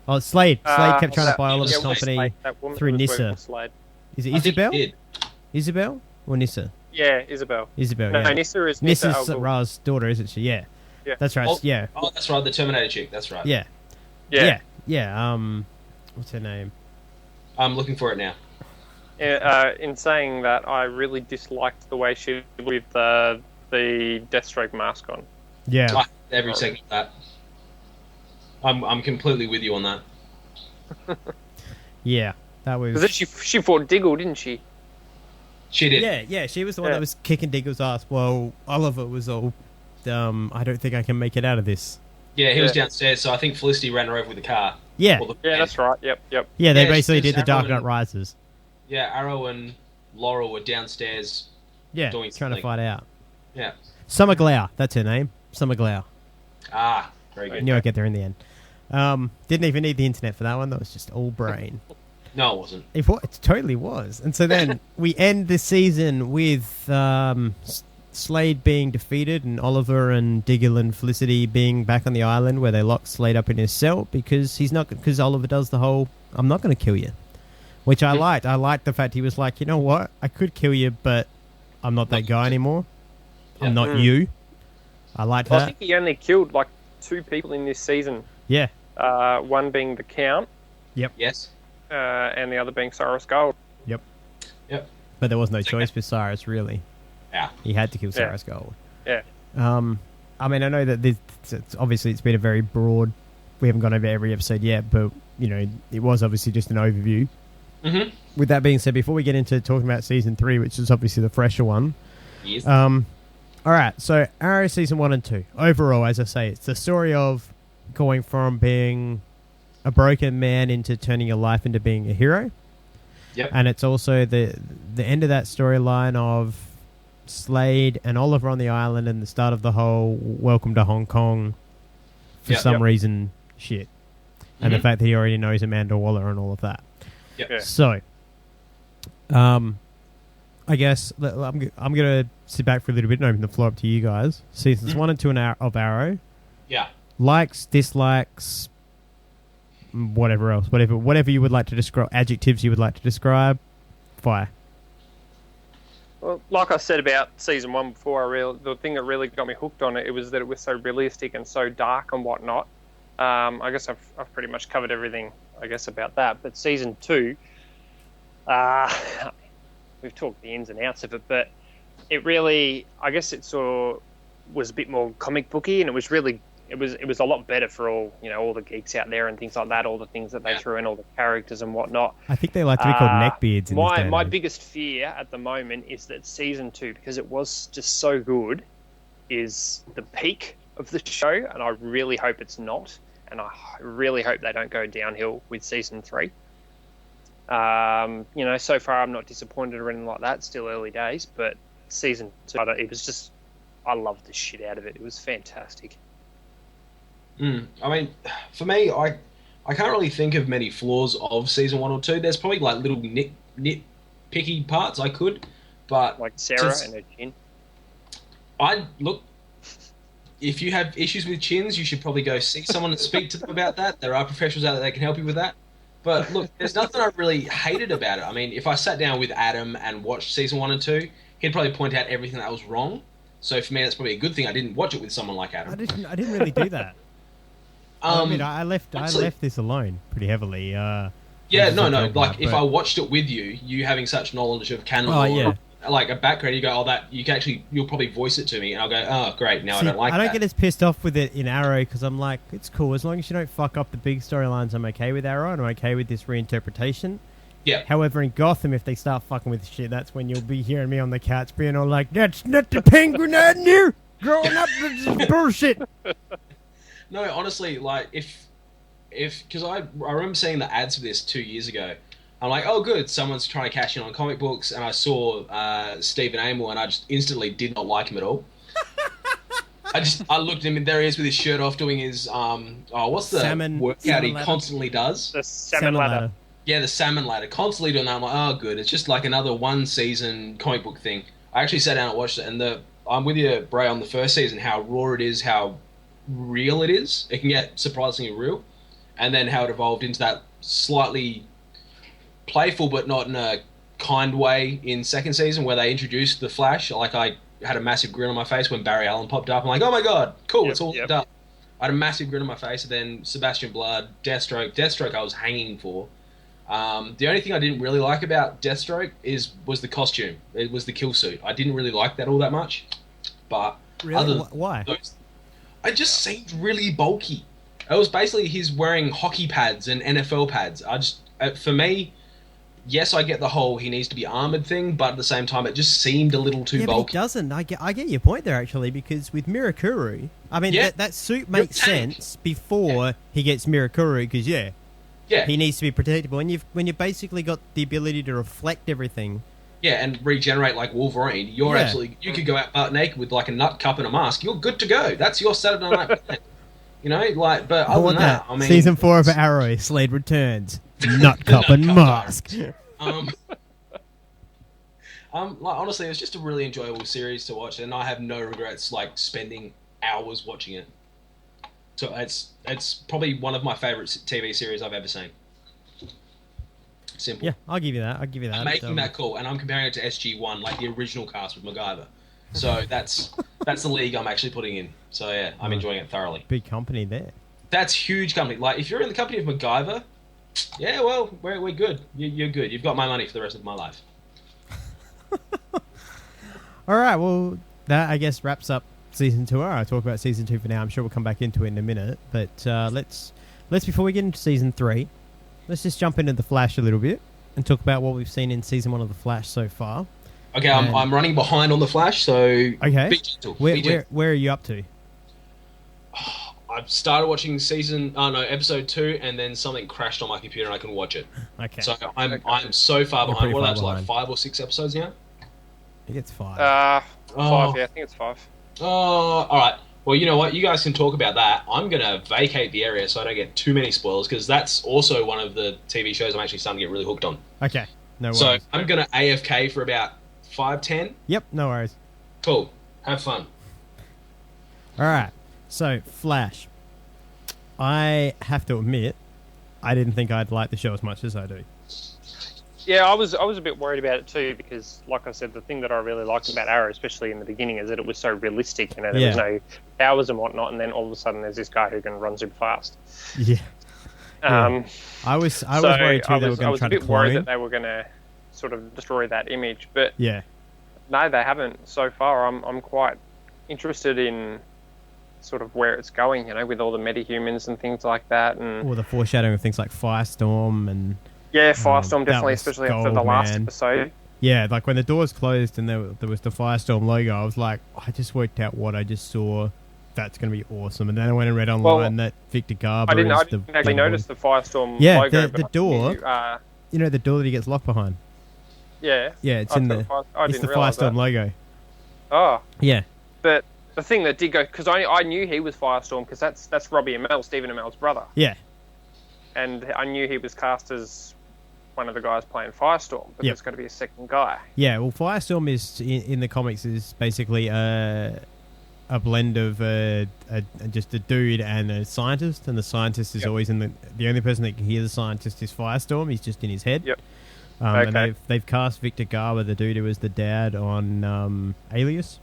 S1: Oh, Slade. Slade kept trying to buy all of the company through Nissa. Is it Isabel? Isabel or Nissa?
S2: Yeah, Isabel.
S1: No,
S2: Nissa is
S1: Nissa's Ra's daughter, isn't she? Yeah. That's right.
S3: Oh, that's right. The Terminator chick. That's right.
S1: Yeah. What's her name?
S3: I'm looking for it now.
S2: In saying that, I really disliked the way she with the Deathstroke mask on.
S1: Yeah.
S3: Every second of that. I'm completely with you on that.
S1: Yeah, that was...
S2: Because she fought Diggle, didn't she?
S3: She did.
S1: Yeah, she was the one that was kicking Diggle's ass. Well, Oliver was all, I don't think I can make it out of this.
S3: Yeah, he was downstairs, so I think Felicity ran her over with the car.
S1: Yeah.
S2: That's right. Yep.
S1: Yeah, they basically did the Dark Knight Rises.
S3: Yeah, Arrow and Laurel were downstairs doing
S1: trying to fight out.
S3: Yeah.
S1: Summer Glau, that's her name. Summer Glau.
S3: Ah, very good.
S1: I knew I'd get there in the end. Didn't even need the internet for that one. That was just all brain.
S3: No, it wasn't.
S1: It totally was. And so then we end this season with Slade being defeated and Oliver and Diggle and Felicity being back on the island where they lock Slade up in his cell because Oliver does the whole, I'm not going to kill you, which I liked. I liked the fact he was like, you know what? I could kill you, but I'm not that guy anymore. I'm not you. I liked that.
S2: I think he only killed like 2 people in this season.
S1: Yeah.
S2: One being the Count.
S1: Yep.
S3: Yes.
S2: And the other being Cyrus Gold.
S1: Yep.
S3: But
S1: there was no choice for Cyrus, really.
S3: Yeah.
S1: He had to kill Cyrus Gold.
S2: Yeah.
S1: I mean, I know that obviously it's been a very broad... We haven't gone over every episode yet, but, it was obviously just an overview.
S3: Mm-hmm.
S1: With that being said, before we get into talking about Season 3, which is obviously the fresher one...
S3: Yes.
S1: All right, so Arrow Season 1 and 2. Overall, as I say, it's the story of going from being a broken man into turning your life into being a hero.
S3: Yep.
S1: And it's also the end of that storyline of Slade and Oliver on the island and the start of the whole welcome to Hong Kong for some reason shit. And the fact that he already knows Amanda Waller and all of that.
S3: Yeah.
S1: So, I guess I'm going to sit back for a little bit and open the floor up to you guys. Seasons 1 and 2 of Arrow.
S3: Yeah.
S1: Likes, dislikes, whatever else. Whatever you would like to describe, adjectives you would like to describe, fire.
S2: Well, like I said about season 1 before, the thing that really got me hooked on it was that it was so realistic and so dark and whatnot. I guess I've pretty much covered everything, I guess, about that. But season 2, we've talked the ins and outs of it, but it really, I guess it sort of was a bit more comic booky, and it was a lot better for all the geeks out there and things like that, all the things that they threw in, all the characters and whatnot.
S1: I think they like to be called neckbeards in this day and
S2: my
S1: age.
S2: biggest fear at the moment is that season 2, because it was just so good, is the peak of the show, and I really hope it's not, and I really hope they don't go downhill with season 3. So far I'm not disappointed or anything like that. It's still early days, but season 2, I loved the shit out of it. It was fantastic.
S3: I mean, for me, I can't really think of many flaws of season 1 or 2. There's probably like little nitpicky parts I could, but
S2: like Sarah and her chin.
S3: If you have issues with chins, you should probably go see someone and speak to them about that. There are professionals out there that can help you with that. But look, there's nothing I really hated about it. I mean, if I sat down with Adam and watched season 1 and 2, he'd probably point out everything that was wrong. So for me, that's probably a good thing I didn't watch it with someone like Adam.
S1: I didn't really do that. I left this alone pretty heavily. Like
S3: if I watched it with you, you having such knowledge of canon lore, like a background, you go, you'll probably voice it to me, and I'll go, oh, great, now I don't like that.
S1: I don't get as pissed off with it in Arrow, because I'm like, it's cool, as long as you don't fuck up the big storylines, I'm okay with Arrow, and I'm okay with this reinterpretation.
S3: Yeah.
S1: However, in Gotham, if they start fucking with shit, that's when you'll be hearing me on the couch being all like, that's not the Penguin I knew! Growing up, this is bullshit!
S3: No, honestly, like, because I remember seeing the ads for this 2 years ago. I'm like, oh, good, someone's trying to cash in on comic books, and I saw Stephen Amell, and I just instantly did not like him at all. I looked at him, and there he is with his shirt off doing his, what's the workout he constantly does?
S2: The salmon ladder.
S3: Yeah, the salmon ladder. Constantly doing that. I'm like, oh, good, it's just like another one-season comic book thing. I actually sat down and watched it, and I'm with you, Bray, on the first season, how raw it is, how real it is. It can get surprisingly real. And then how it evolved into that slightly playful but not in a kind way in second season, where they introduced the Flash. Like, I had a massive grin on my face when Barry Allen popped up. I'm like, oh my god, cool, it's all done. I had a massive grin on my face, and then Sebastian Blood, Deathstroke I was hanging for. The only thing I didn't really like about Deathstroke was the costume. It was the kill suit. I didn't really like that all that much. But
S1: really? Why?
S3: It just seemed really bulky. It was basically he's wearing hockey pads and NFL pads. For me, yes, I get the whole he needs to be armored thing, but at the same time, it just seemed a little too bulky.
S1: But he doesn't. I get your point there, actually, because with Mirakuru, I mean, that suit makes sense before he gets Mirakuru, because, he needs to be protectable. When you've basically got the ability to reflect everything.
S3: Yeah, and regenerate like Wolverine. You're absolutely... You could go out butt naked with like a nut cup and a mask. You're good to go. That's your Saturday night plan. You know, like, but other than that, I mean...
S1: Season 4 of Arrow, Slade returns. Nut cup and mask.
S3: Honestly, it was just a really enjoyable series to watch, and I have no regrets, like, spending hours watching it. So it's probably one of my favourite TV series I've ever seen. Simple.
S1: Yeah, I'll give you that.
S3: I'm making that call, and I'm comparing it to SG-1, like the original cast with MacGyver. So that's the league I'm actually putting in. So yeah, I'm enjoying it thoroughly.
S1: Big company there.
S3: That's huge company. Like, if you're in the company of MacGyver, yeah, well, we're good. You're good. You've got my money for the rest of my life.
S1: All right, well, that, I guess, wraps up Season 2. I'll talk about Season 2 for now. I'm sure we'll come back into it in a minute. But let's before we get into Season 3, let's just jump into The Flash a little bit and talk about what we've seen in Season 1 of The Flash so far.
S3: Okay, I'm running behind on The Flash, so
S1: okay.
S3: Be gentle.
S1: Where are you up to?
S3: I've started watching episode 2, and then something crashed on my computer and I couldn't watch it.
S1: Okay.
S3: So I'm so far behind. What are those, like 5 or 6 episodes now?
S1: He gets 5.
S2: 5. Yeah, I think it's 5.
S3: Oh, all right. Well, you know what? You guys can talk about that. I'm going to vacate the area so I don't get too many spoilers, because that's also one of the TV shows I'm actually starting to get really hooked on.
S1: Okay, no worries.
S3: So I'm going to AFK for about 5-10.
S1: Yep, no worries.
S3: Cool. Have fun.
S1: All right. So, Flash. I have to admit, I didn't think I'd like the show as much as I do.
S2: Yeah, I was a bit worried about it too, because, like I said, the thing that I really liked about Arrow, especially in the beginning, is that it was so realistic. You know, there was no powers and whatnot, and then all of a sudden there's this guy who can run super fast.
S1: Yeah. I was worried too. They were going to try to clone. I was a bit worried
S2: that they were going to sort of destroy that image, but
S1: yeah,
S2: no, they haven't so far. I'm quite interested in sort of where it's going. You know, with all the metahumans and things like that, and
S1: all the foreshadowing of things like Firestorm and.
S2: Yeah, Firestorm definitely, especially after the last episode.
S1: Yeah, like when the doors closed and there was the Firestorm logo, I was like, I just worked out what I just saw. That's going to be awesome. And then I went and read online that Victor Garber
S2: I didn't actually notice the Firestorm logo.
S1: Yeah, the door. You know the door that he gets locked behind?
S2: Yeah.
S1: Yeah, it's it's the Firestorm logo.
S2: Oh.
S1: Yeah.
S2: But the thing that did go, because I knew he was Firestorm, because that's Robbie Amell, Stephen Amell's brother.
S1: Yeah.
S2: And I knew he was cast as one of the guys playing Firestorm, but there's got to be a second guy.
S1: Yeah, well, Firestorm is in the comics is basically a blend of just a dude and a scientist, and the scientist is always in the only person that can hear the scientist is Firestorm. He's just in his head.
S2: Yep.
S1: And they've cast Victor Garber, the dude who was the dad on Alias.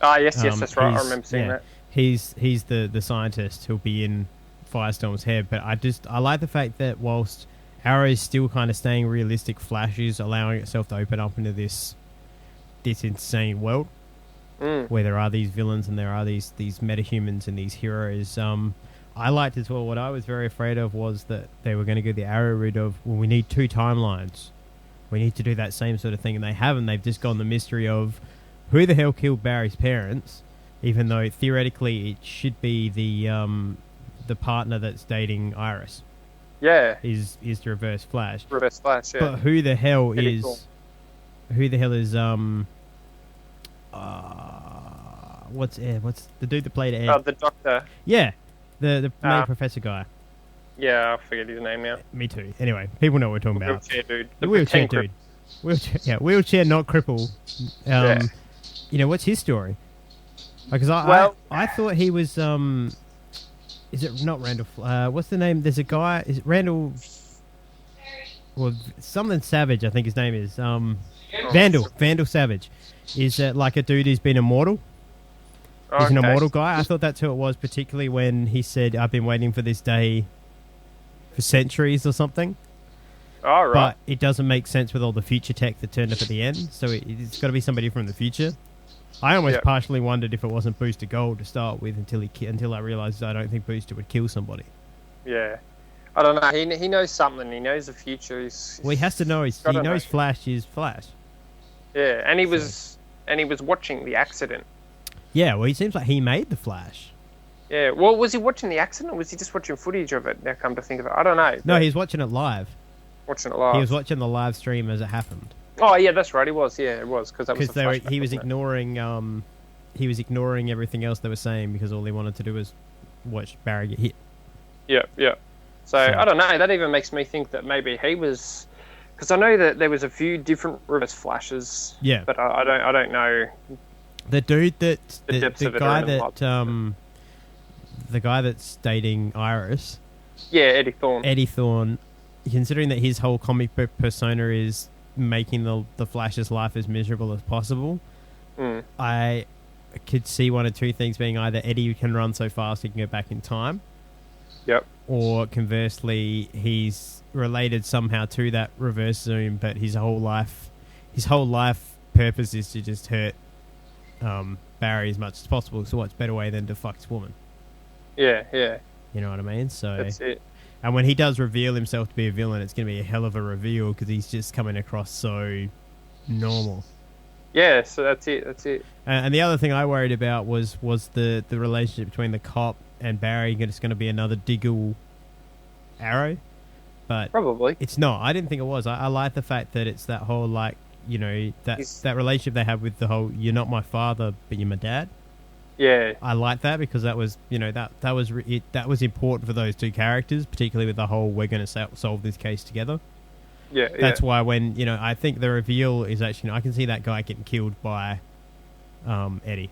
S2: Ah, yes, that's right. I remember seeing that.
S1: He's the scientist who'll be in Firestorm's head, but I like the fact that whilst Arrow is still kind of staying realistic, Flash is allowing itself to open up into this insane world where there are these villains and there are these metahumans and these heroes. I liked as well. What I was very afraid of was that they were going to go the Arrow route of, well, we need 2 timelines. We need to do that same sort of thing, and they haven't. They've just gone the mystery of who the hell killed Barry's parents, even though theoretically it should be the partner that's dating Iris.
S2: Yeah.
S1: Is the Reverse Flash.
S2: Reverse Flash, yeah.
S1: But who the hell
S2: is
S1: what's the dude that played Ed?
S2: The Doctor.
S1: Yeah. The main professor guy.
S2: Yeah, I forget his name now.
S1: Me too. Anyway, people know what we're talking about.
S2: Wheelchair dude.
S1: The wheelchair dude. Wheelchair, not cripple. You know, what's his story? Because I thought he was is it not Randall? What's the name? There's a guy. Is it Randall? Well, something Savage, I think his name is. Vandal Savage. Is like a dude who's been immortal. He's an immortal guy. I thought that's who it was, particularly when he said, "I've been waiting for this day for centuries" or something.
S2: All right.
S1: But it doesn't make sense with all the future tech that turned up at the end. So it's got to be somebody from the future. I almost partially wondered if it wasn't Booster Gold to start with until I realised I don't think Booster would kill somebody.
S2: Yeah. I don't know. He knows something. He knows the future.
S1: He has to know. He knows Flash is Flash.
S2: Yeah, and he was watching the accident.
S1: Yeah, well, he seems like he made the Flash.
S2: Yeah, well, was he watching the accident or was he just watching footage of it, now come to think of it? I don't know.
S1: No, he was watching it live.
S2: Watching it live?
S1: He was watching the live stream as it happened.
S2: Oh, yeah, that's right, he was. Yeah, it was, because
S1: he was ignoring everything else they were saying because all he wanted to do was watch Barry get hit.
S2: Yeah. So, I don't know, that even makes me think that maybe he was... Because I know that there was a few different Reverse Flashes.
S1: Yeah.
S2: But I don't know...
S1: The dude that the guy that's dating Iris.
S2: Yeah, Eddie Thawne.
S1: Eddie Thawne, considering that his whole comic book persona is making the Flash's life as miserable as possible, I could see one of 2 things being either Eddie can run so fast he can go back in time.
S2: Yep.
S1: Or conversely, he's related somehow to that reverse zoom, but his whole life purpose is to just hurt Barry as much as possible. So what's better way than to fuck this woman?
S2: Yeah.
S1: You know what I mean? So
S2: that's it.
S1: And when he does reveal himself to be a villain, it's going to be a hell of a reveal because he's just coming across so normal.
S2: Yeah, so that's it.
S1: And the other thing I worried about was the relationship between the cop and Barry. It's going to be another Diggle Arrow, but
S2: probably
S1: it's not. I didn't think it was. I like the fact that it's that whole like that relationship they have with the whole "you're not my father, but you're my dad."
S2: Yeah,
S1: I like that because that was that was important for those two characters, particularly with the whole "we're going to solve this case together."
S2: Yeah,
S1: that's why when I think the reveal is actually I can see that guy getting killed by Eddie.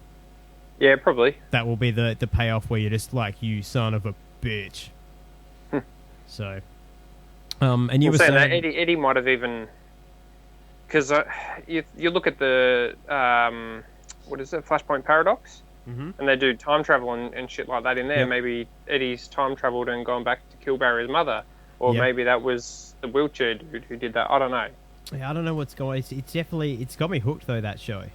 S2: Yeah, probably.
S1: That will be the payoff where you're just like, you son of a bitch. So, and you were saying
S2: that Eddie might have even, because you look at the what is it, Flashpoint Paradox, and they do time travel and shit like that in there. Yep. Maybe Eddie's time traveled and gone back to kill Barry's mother, or maybe that was the wheelchair dude who did that. I don't know.
S1: Yeah, I don't know what's going. It's definitely got me hooked though, that show.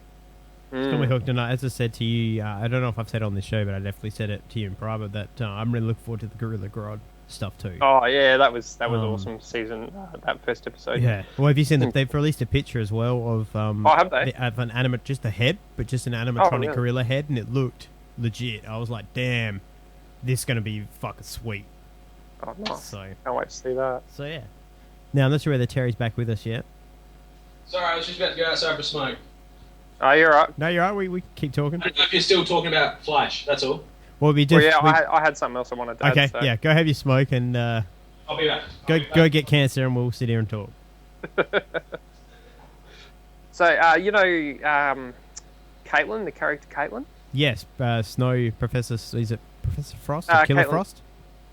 S1: It's got me hooked, and as I said to you, I don't know if I've said it on this show, but I definitely said it to you in private that I'm really looking forward to the Gorilla Grodd stuff too.
S2: Oh yeah, that was awesome season, that first episode.
S1: Yeah. Well, have you seen that they've released a picture as well of
S2: have they?
S1: Of an just a head, but just an animatronic gorilla head, and it looked legit. I was like, damn, this is gonna be fucking sweet.
S2: Oh nice.
S1: So
S2: can't wait to see that.
S1: So yeah. Now I'm not sure whether Terry's back with us yet.
S3: Sorry, I was just about to go outside for smoke.
S2: Oh, you're right.
S1: No, you're right. We keep talking.
S3: I don't know if you're still talking about Flash. That's all.
S1: Well,
S2: I had something else I wanted to add.
S1: Okay,
S2: so.
S1: Yeah, go have your smoke and
S3: I'll be back.
S1: Go get cancer and we'll sit here and talk.
S2: So, Caitlin, the character Caitlin?
S1: Yes, Snow Professor. Is it Professor Frost or Killer Caitlin. Frost?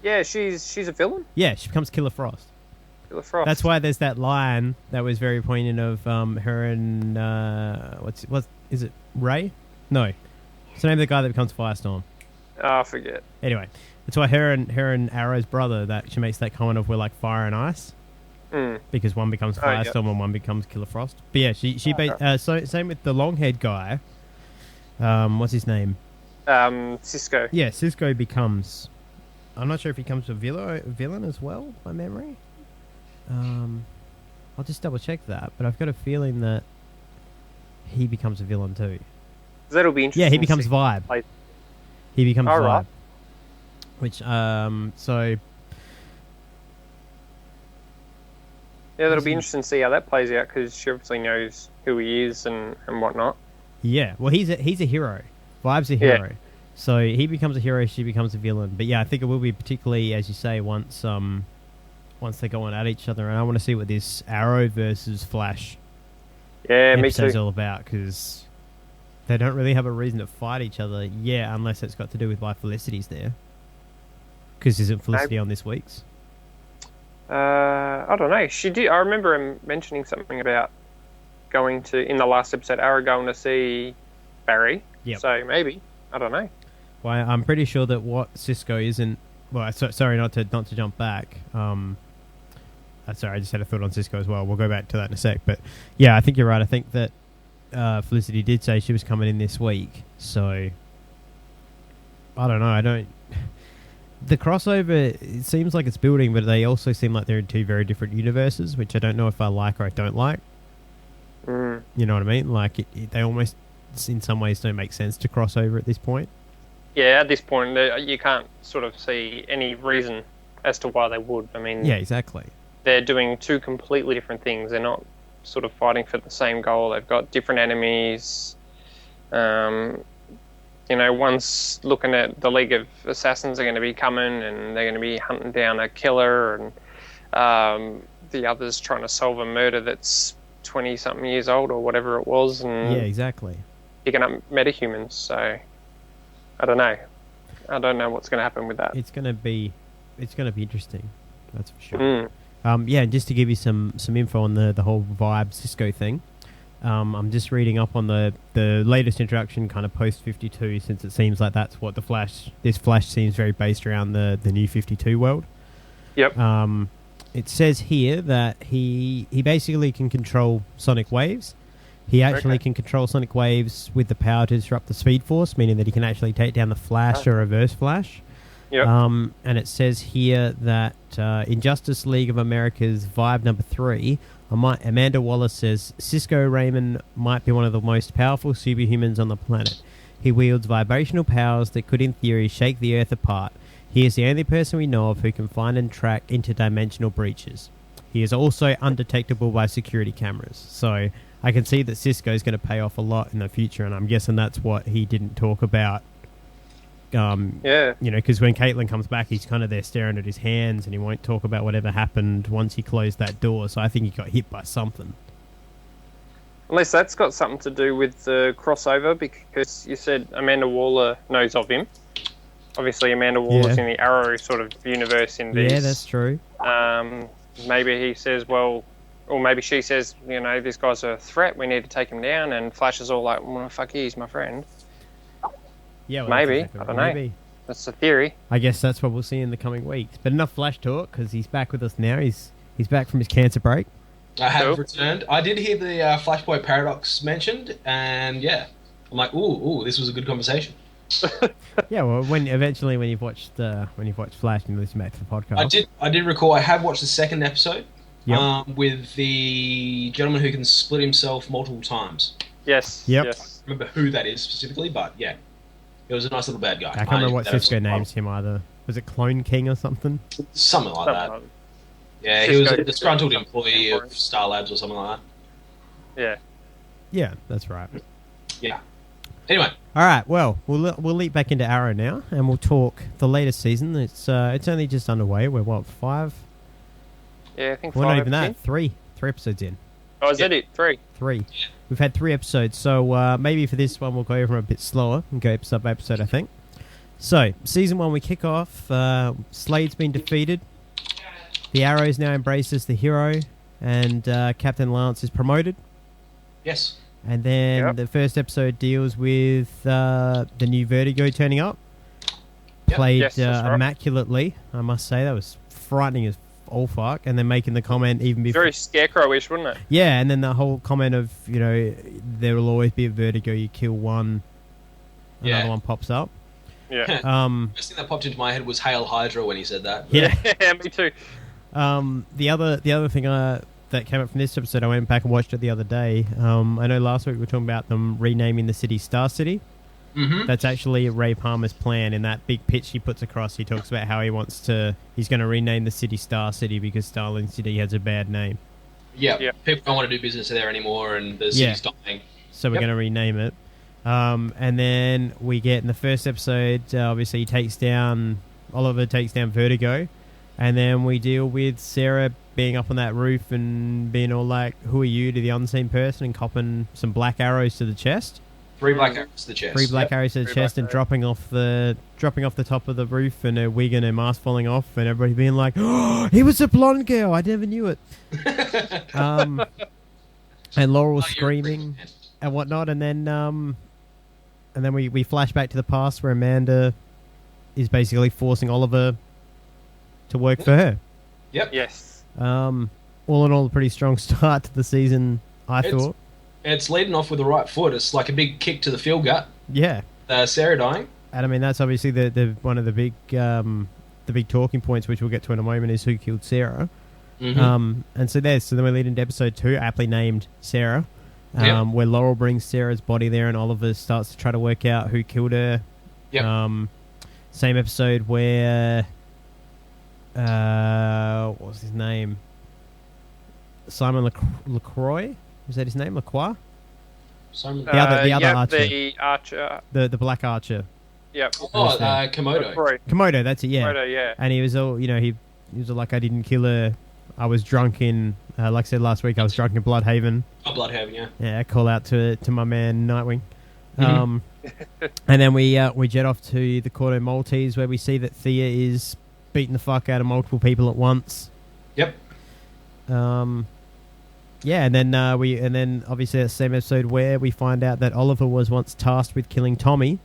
S2: Yeah, she's a villain.
S1: Yeah, she becomes Killer Frost.
S2: Killer Frost.
S1: That's why there's that line that was very poignant of her and what is it? Ray? No, it's the name of the guy that becomes Firestorm.
S2: Oh, I forget.
S1: Anyway, that's why her and Arrow's brother, that she makes that comment of we're like fire and ice, because one becomes Firestorm and one becomes Killer Frost. But yeah, so same with the long-haired guy. What's his name?
S2: Cisco.
S1: Yeah, Cisco becomes. I'm not sure if he becomes a villain as well, by memory. I'll just double check that, but I've got a feeling that he becomes a villain too.
S2: That'll be interesting.
S1: Yeah, he becomes Vibe. He becomes Vibe. Right. Which, so...
S2: Yeah, that'll be interesting to see how that plays out, because she obviously knows who he is and whatnot.
S1: Yeah, well, he's a hero. Vibe's a hero. Yeah. So he becomes a hero, she becomes a villain. But yeah, I think it will be particularly, as you say, once they go on at each other. And I want to see what this Arrow versus Flash episode's all about, because they don't really have a reason to fight each other, unless it's got to do with why Felicity's there. Because isn't Felicity on this week's?
S2: I don't know. She did. I remember him mentioning something about going to, in the last episode, Arrow going to see Barry.
S1: Yep.
S2: So maybe. I don't know.
S1: Well, I'm pretty sure that what Cisco isn't... Well, sorry, not to jump back. Sorry, I just had a thought on Cisco as well. We'll go back to that in a sec. But yeah, I think you're right. I think that Felicity did say she was coming in this week. So I don't know. The crossover, it seems like it's building, but they also seem like they're in two very different universes, which I don't know if I like or I don't like. You know what I mean? Like, they almost, in some ways, don't make sense to cross over at this point.
S2: Yeah, at this point, you can't sort of see any reason as to why they would. I mean...
S1: Yeah, exactly.
S2: They're doing two completely different things. They're not sort of fighting for the same goal. They've got different enemies. One's looking at the League of Assassins are going to be coming and they're going to be hunting down a killer, and the other's trying to solve a murder that's 20-something years old or whatever it was. And
S1: yeah, exactly.
S2: Picking up metahumans, so I don't know. I don't know what's going to happen with that.
S1: It's going to be interesting. That's for sure. And just to give you some info on the whole Vibe Cisco thing, I'm just reading up on the latest introduction, kind of post 52, since it seems like that's what this Flash seems very based around the new 52 world.
S2: Yep.
S1: It says here that he basically can control sonic waves. He actually can control sonic waves with the power to disrupt the Speed Force, meaning that he can actually take down the Flash or Reverse Flash.
S2: Yep.
S1: And it says here that in Justice League of America's Vibe number 3, Amanda Wallace says, Cisco Raymond might be one of the most powerful superhumans on the planet. He wields vibrational powers that could, in theory, shake the Earth apart. He is the only person we know of who can find and track interdimensional breaches. he is also undetectable by security cameras. So I can see that Cisco is going to pay off a lot in the future, and I'm guessing that's what he didn't talk about. Because when Caitlin comes back, he's kind of there staring at his hands, and he won't talk about whatever happened once he closed that door. So I think he got hit by something.
S2: Unless that's got something to do with the crossover, because you said Amanda Waller knows of him. Obviously, Amanda Waller's in the Arrow sort of universe in this.
S1: Yeah, that's true.
S2: Maybe he says, well, or maybe she says, this guy's a threat, we need to take him down, and Flash is all like, well, fuck, he's my friend.
S1: Yeah, well,
S2: maybe.
S1: Exactly
S2: I don't know. Maybe. That's a theory.
S1: I guess that's what we'll see in the coming weeks. But enough Flash talk, because he's back with us now. He's back from his cancer break.
S3: I have returned. I did hear the Flashpoint paradox mentioned, and I'm like, ooh, this was a good conversation.
S1: Yeah, well, when you've watched Flash and you listen back to the podcast,
S3: I did recall. I have watched the second episode with the gentleman who can split himself multiple times.
S2: Yes.
S1: Yep.
S2: Yes.
S3: I don't remember who that is specifically, but yeah, it was a nice little bad guy.
S1: I can't remember what Cisco names him either. Was it Clone King or something?
S3: Something like that. Yeah, he was a disgruntled employee of Star Labs or something like
S2: that. Yeah.
S1: Yeah, that's right.
S3: Yeah. Anyway.
S1: All right. Well, we'll leap back into Arrow now, and we'll talk the latest season. It's only just underway. We're what, 5?
S2: Yeah, I think 5.
S1: Well, not even that. 3 episodes in.
S2: Oh, is that it? 3.
S1: 3. Yeah. We've had 3 episodes, so maybe for this one we'll go over a bit slower and go episode by episode, I think. So, season 1 we kick off. Slade's been defeated. The Arrows now embraces the hero, and Captain Lance is promoted.
S3: Yes.
S1: And then the first episode deals with the new Vertigo turning up. Played immaculately, I must say. That was frightening as all fuck. And then making the comment even before...
S2: Very Scarecrow-ish, wasn't it?
S1: Yeah, and then the whole comment of, there will always be a Vertigo. You kill one, another one pops up.
S2: Yeah.
S3: First thing that popped into my head was Hail Hydra when he said that.
S2: Yeah, me too.
S1: The other thing that came up from this episode, I went back and watched it the other day. I know last week we were talking about them renaming the city Star City.
S3: Mm-hmm.
S1: That's actually Ray Palmer's plan. In that big pitch he puts across, he talks about how he's going to rename the city Star City because Starling City has a bad name.
S3: Yeah, people don't want to do business there anymore, and the city's dying.
S1: So we're going to rename it. And then we get in the first episode, obviously Oliver takes down Vertigo. And then we deal with Sarah being up on that roof and being all like, who are you, to the unseen person, and copping some black arrows to the chest.
S3: 3 black arrows to the chest.
S1: 3 black arrows to the chest, and dropping off the top of the roof, and her wig and her mask falling off, and everybody being like, oh, he was a blonde girl, I never knew it. And Laurel was screaming and whatnot, and then we flash back to the past where Amanda is basically forcing Oliver to work for her.
S3: Yep.
S2: Yes.
S1: All in all, a pretty strong start to the season, I thought.
S3: It's leading off with the right foot. It's like a big kick to the feel gut.
S1: Yeah.
S3: Sarah dying.
S1: And I mean, that's obviously the one of the big talking points, which we'll get to in a moment, is who killed Sarah.
S3: Mm-hmm.
S1: And so then we lead into episode 2, aptly named Sarah, where Laurel brings Sarah's body there, and Oliver starts to try to work out who killed her.
S3: Yep.
S1: Same episode where what was his name? Simon LaCroix? Was that his name? LaCroix?
S3: Simon.
S1: The other archer.
S2: The archer.
S1: The black archer.
S2: Yep.
S3: Oh, Komodo.
S1: Komodo, that's it, yeah.
S2: Komodo, yeah.
S1: And he was all, he was all like, I didn't kill her. I was drunk in, like I said last week, I was drunk in Bloodhaven.
S3: Oh, Bloodhaven, yeah.
S1: Yeah, call out to my man Nightwing.
S3: Mm-hmm.
S1: And then we jet off to the Cordo Maltese, where we see that Thea is beating the fuck out of multiple people at once.
S3: Yep.
S1: Yeah, and then obviously that same episode where we find out that Oliver was once tasked with killing Tommy.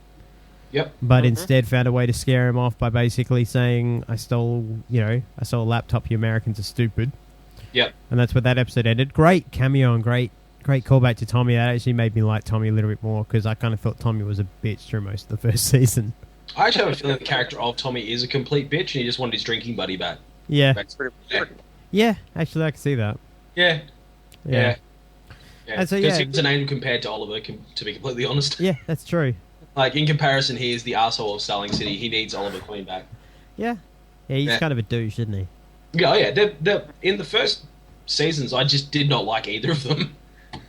S3: Yep.
S1: But instead found a way to scare him off by basically saying, I stole a laptop, you Americans are stupid.
S3: Yep.
S1: And that's where that episode ended. Great cameo and great callback to Tommy. That actually made me like Tommy a little bit more, because I kind of thought Tommy was a bitch through most of the first season.
S3: I actually have a feeling the character of Tommy is a complete bitch, and he just wanted his drinking buddy back.
S1: Yeah.
S3: Yeah.
S1: Yeah, actually I can see that.
S3: Yeah.
S1: Yeah.
S3: And so, because he was a name compared to Oliver, to be completely honest.
S1: Yeah, that's true.
S3: Like, in comparison, he is the arsehole of Starling City. He needs Oliver Queen back.
S1: Yeah. Yeah, he's kind of a douche, isn't he?
S3: Yeah, yeah. In the first seasons, I just did not like either of them.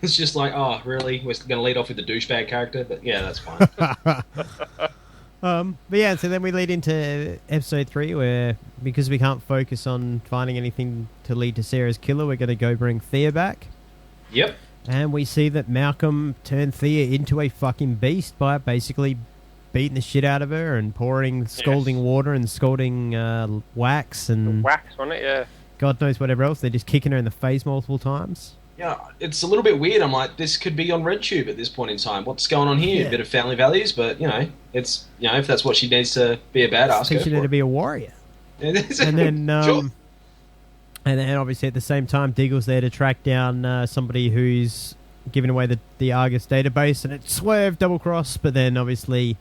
S3: It's just like, oh, really? We're going to lead off with the douchebag character? But yeah, that's fine.
S1: But yeah, so then we lead into episode 3 where, because we can't focus on finding anything to lead to Sarah's killer, we're going to go bring Thea back.
S3: Yep.
S1: And we see that Malcolm turned Thea into a fucking beast by basically beating the shit out of her and pouring scalding water and scalding wax and...
S2: wax on it, yeah.
S1: God knows whatever else. They're just kicking her in the face multiple times.
S3: Yeah, it's a little bit weird. I'm like, this could be on RedTube at this point in time. What's going on here? A bit of family values, but, it's, if that's what she needs to be a badass,
S1: teaching her to be a warrior. And then,
S3: sure.
S1: And then obviously at the same time, Deagle's there to track down somebody who's giving away the Argus database, and it's swerve, double cross, but then obviously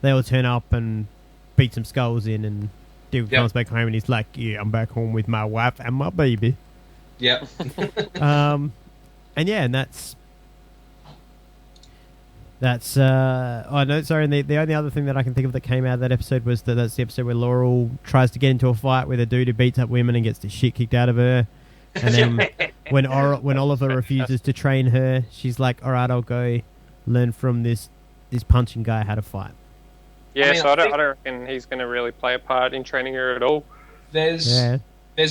S1: they all turn up and beat some skulls in, and Deagle comes back home and he's like, yeah, I'm back home with my wife and my baby.
S3: Yep.
S1: And that's oh no, sorry, and the only other thing that I can think of that came out of that episode was that's the episode where Laurel tries to get into a fight with a dude who beats up women and gets the shit kicked out of her. And then when Oliver refuses to train her, she's like, alright, I'll go learn from this punching guy how to fight.
S2: Yeah, I don't reckon he's going to really play a part in training her at all.
S3: There's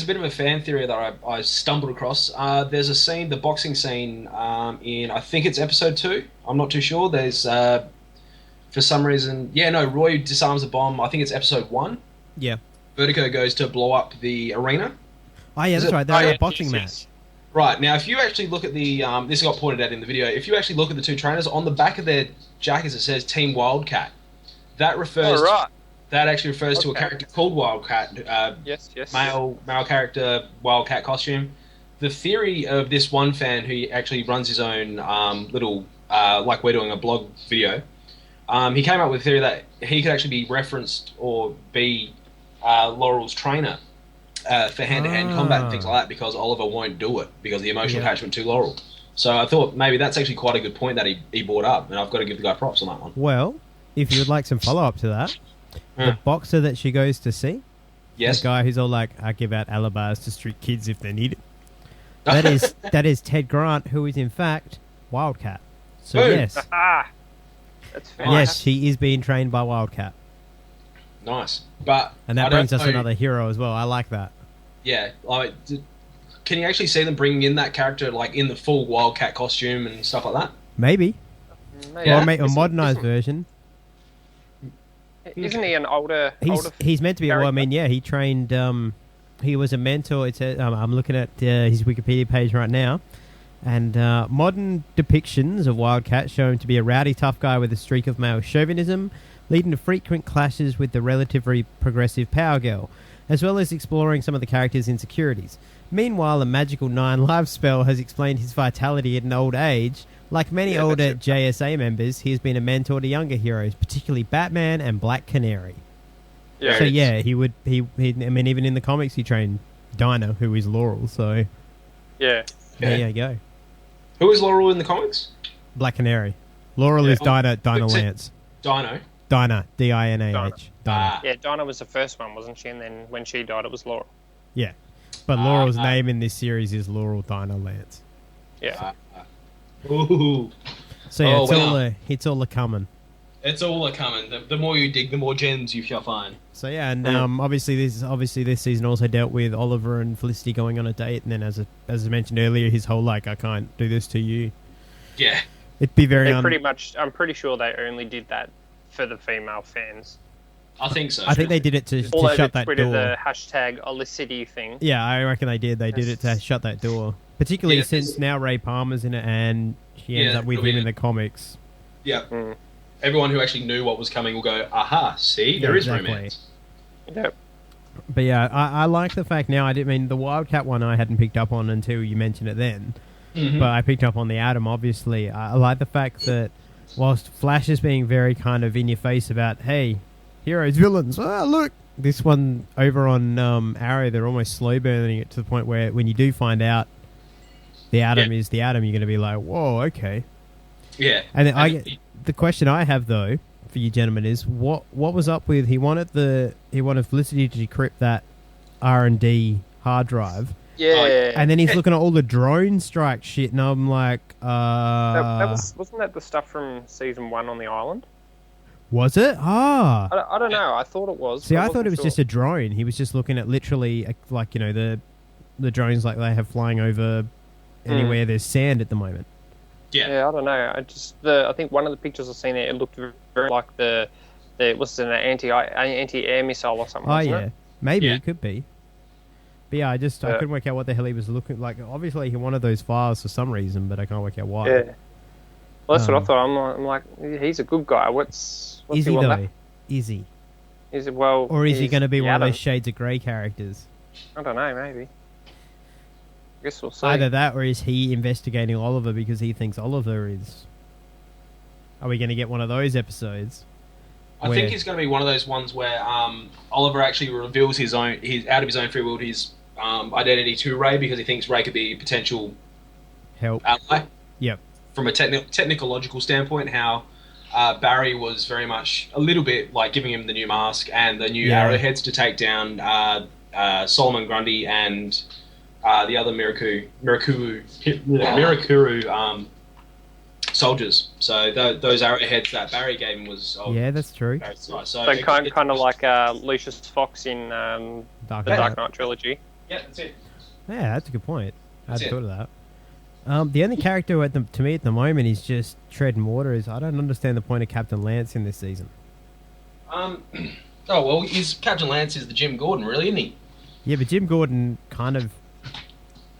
S3: a bit of a fan theory that I stumbled across. There's a scene, the boxing scene, in, I think it's episode 2. I'm not too sure. There's, for some reason... Roy disarms the bomb. I think it's episode 1.
S1: Yeah.
S3: Vertigo goes to blow up the arena.
S1: Oh, yeah, that's right. They're a boxing match.
S3: Right. Now, if you actually look at the... this got pointed out in the video. If you actually look at the two trainers, on the back of their jackets it says Team Wildcat. That refers... That actually refers to a character called Wildcat.
S2: Yes.
S3: Male character, Wildcat costume. The theory of this one fan who actually runs his own little, like we're doing a blog video, he came up with a theory that he could actually be referenced or be Laurel's trainer for hand-to-hand combat and things like that, because Oliver won't do it because of the emotional attachment to Laurel. So I thought maybe that's actually quite a good point that he brought up, and I've got to give the guy props on that one.
S1: Well, if you would like some follow-up to that... The boxer that she goes to see, the guy who's all like, I give out alibis to street kids if they need it. That is Ted Grant, who is in fact Wildcat. So yes,
S2: that's fantastic.
S1: Yes, he is being trained by Wildcat.
S3: Nice,
S1: and that brings us another hero as well. I like that.
S3: Yeah, like, can you actually see them bringing in that character like in the full Wildcat costume and stuff like that?
S1: Maybe. Or a modernized version.
S2: Isn't he an older?
S1: He's meant to be. Well, I mean, yeah, he trained. He was a mentor. It says, I'm looking at his Wikipedia page right now, and modern depictions of Wildcat show him to be a rowdy, tough guy with a streak of male chauvinism, leading to frequent clashes with the relatively progressive Power Girl, as well as exploring some of the character's insecurities. Meanwhile, a magical 9 life spell has explained his vitality at an old age. Like many older JSA members, he has been a mentor to younger heroes, particularly Batman and Black Canary. Yeah. So he would. He. I mean, even in the comics, he trained Dinah, who is Laurel. So
S2: there
S1: you go.
S3: Who is Laurel in the comics?
S1: Black Canary. Laurel is Dinah Lance.
S3: Dinah,
S1: Dinah.
S2: Yeah, Dinah was the first one, wasn't she? And then when she died, it was Laurel.
S1: Yeah, but Laurel's name in this series is Laurel Dinah Lance.
S2: Yeah.
S3: Ooh.
S1: So it's all a coming.
S3: It's all a coming. The more you dig, the more gems you shall find.
S1: So yeah, and obviously this season also dealt with Oliver and Felicity going on a date, and then as I mentioned earlier, his whole like, I can't do this to you.
S3: Yeah.
S1: It'd be very.
S2: Pretty much. I'm pretty sure they only did that for the female fans.
S3: I think so.
S1: I think they did it to shut that door.
S2: The hashtag Olicity thing.
S1: Yeah, I reckon they did. They did it to shut that door. Particularly since now Ray Palmer's in it and she ends up with him in the comics.
S3: Yeah. Everyone who actually knew what was coming will go, aha, see, there is romance.
S2: Yep.
S1: But yeah, I like the fact now, the Wildcat one I hadn't picked up on until you mentioned it then. Mm-hmm. But I picked up on the Atom, obviously. I like the fact that whilst Flash is being very kind of in your face about, hey, heroes, villains, look. This one over on Arrow, they're almost slow burning it to the point where when you do find out the Atom is the Atom, you're going to be like, whoa, okay.
S3: Yeah.
S1: And then the question I have, though, for you gentlemen is, what was up with, he wanted Felicity to decrypt that R&D hard drive,
S2: Yeah.
S1: And then he's looking at all the drone strike shit, and I'm like,
S2: wasn't that the stuff from season 1 on the island?
S1: Was it? Ah.
S2: I don't know. I thought it was.
S1: See, I thought it was just a drone. He was just looking at literally, like, the drones like they have flying over anywhere there's sand at the moment.
S2: Yeah, I don't know. I think one of the pictures I've seen there, it looked very like the was it an anti-air missile or something?
S1: Oh yeah,
S2: it?
S1: Maybe it could be. But yeah, I couldn't work out what the hell he was looking like. Obviously, he wanted those files for some reason, but I can't work out why.
S2: Yeah. Well, that's what I thought. I'm like, he's a good guy. What's
S1: is he though? Is he?
S2: Is it or
S1: is he going to be one of those Shades of Grey characters?
S2: I don't know. Maybe. I guess we'll see.
S1: Either that, or is he investigating Oliver because he thinks Oliver is? Are we going to get one of those episodes?
S3: I think it's going to be one of those ones where Oliver actually reveals his out of his own free will his identity to Ray because he thinks Ray could be a potential
S1: help
S3: ally.
S1: Yep.
S3: From a technological standpoint, how Barry was very much a little bit like giving him the new mask and the new arrowheads to take down Solomon Grundy and the other Mirakuru soldiers. So those arrowheads that Barry gave him was
S1: that's true.
S2: So kind of like Lucius Fox in the Dark Knight trilogy.
S3: Yeah, that's it.
S1: Yeah, that's a good point. I hadn't thought of that. The only character to me at the moment is just treading water. I don't understand the point of Captain Lance in this season.
S3: Captain Lance is the Jim Gordon, really, isn't he?
S1: Yeah, but Jim Gordon kind of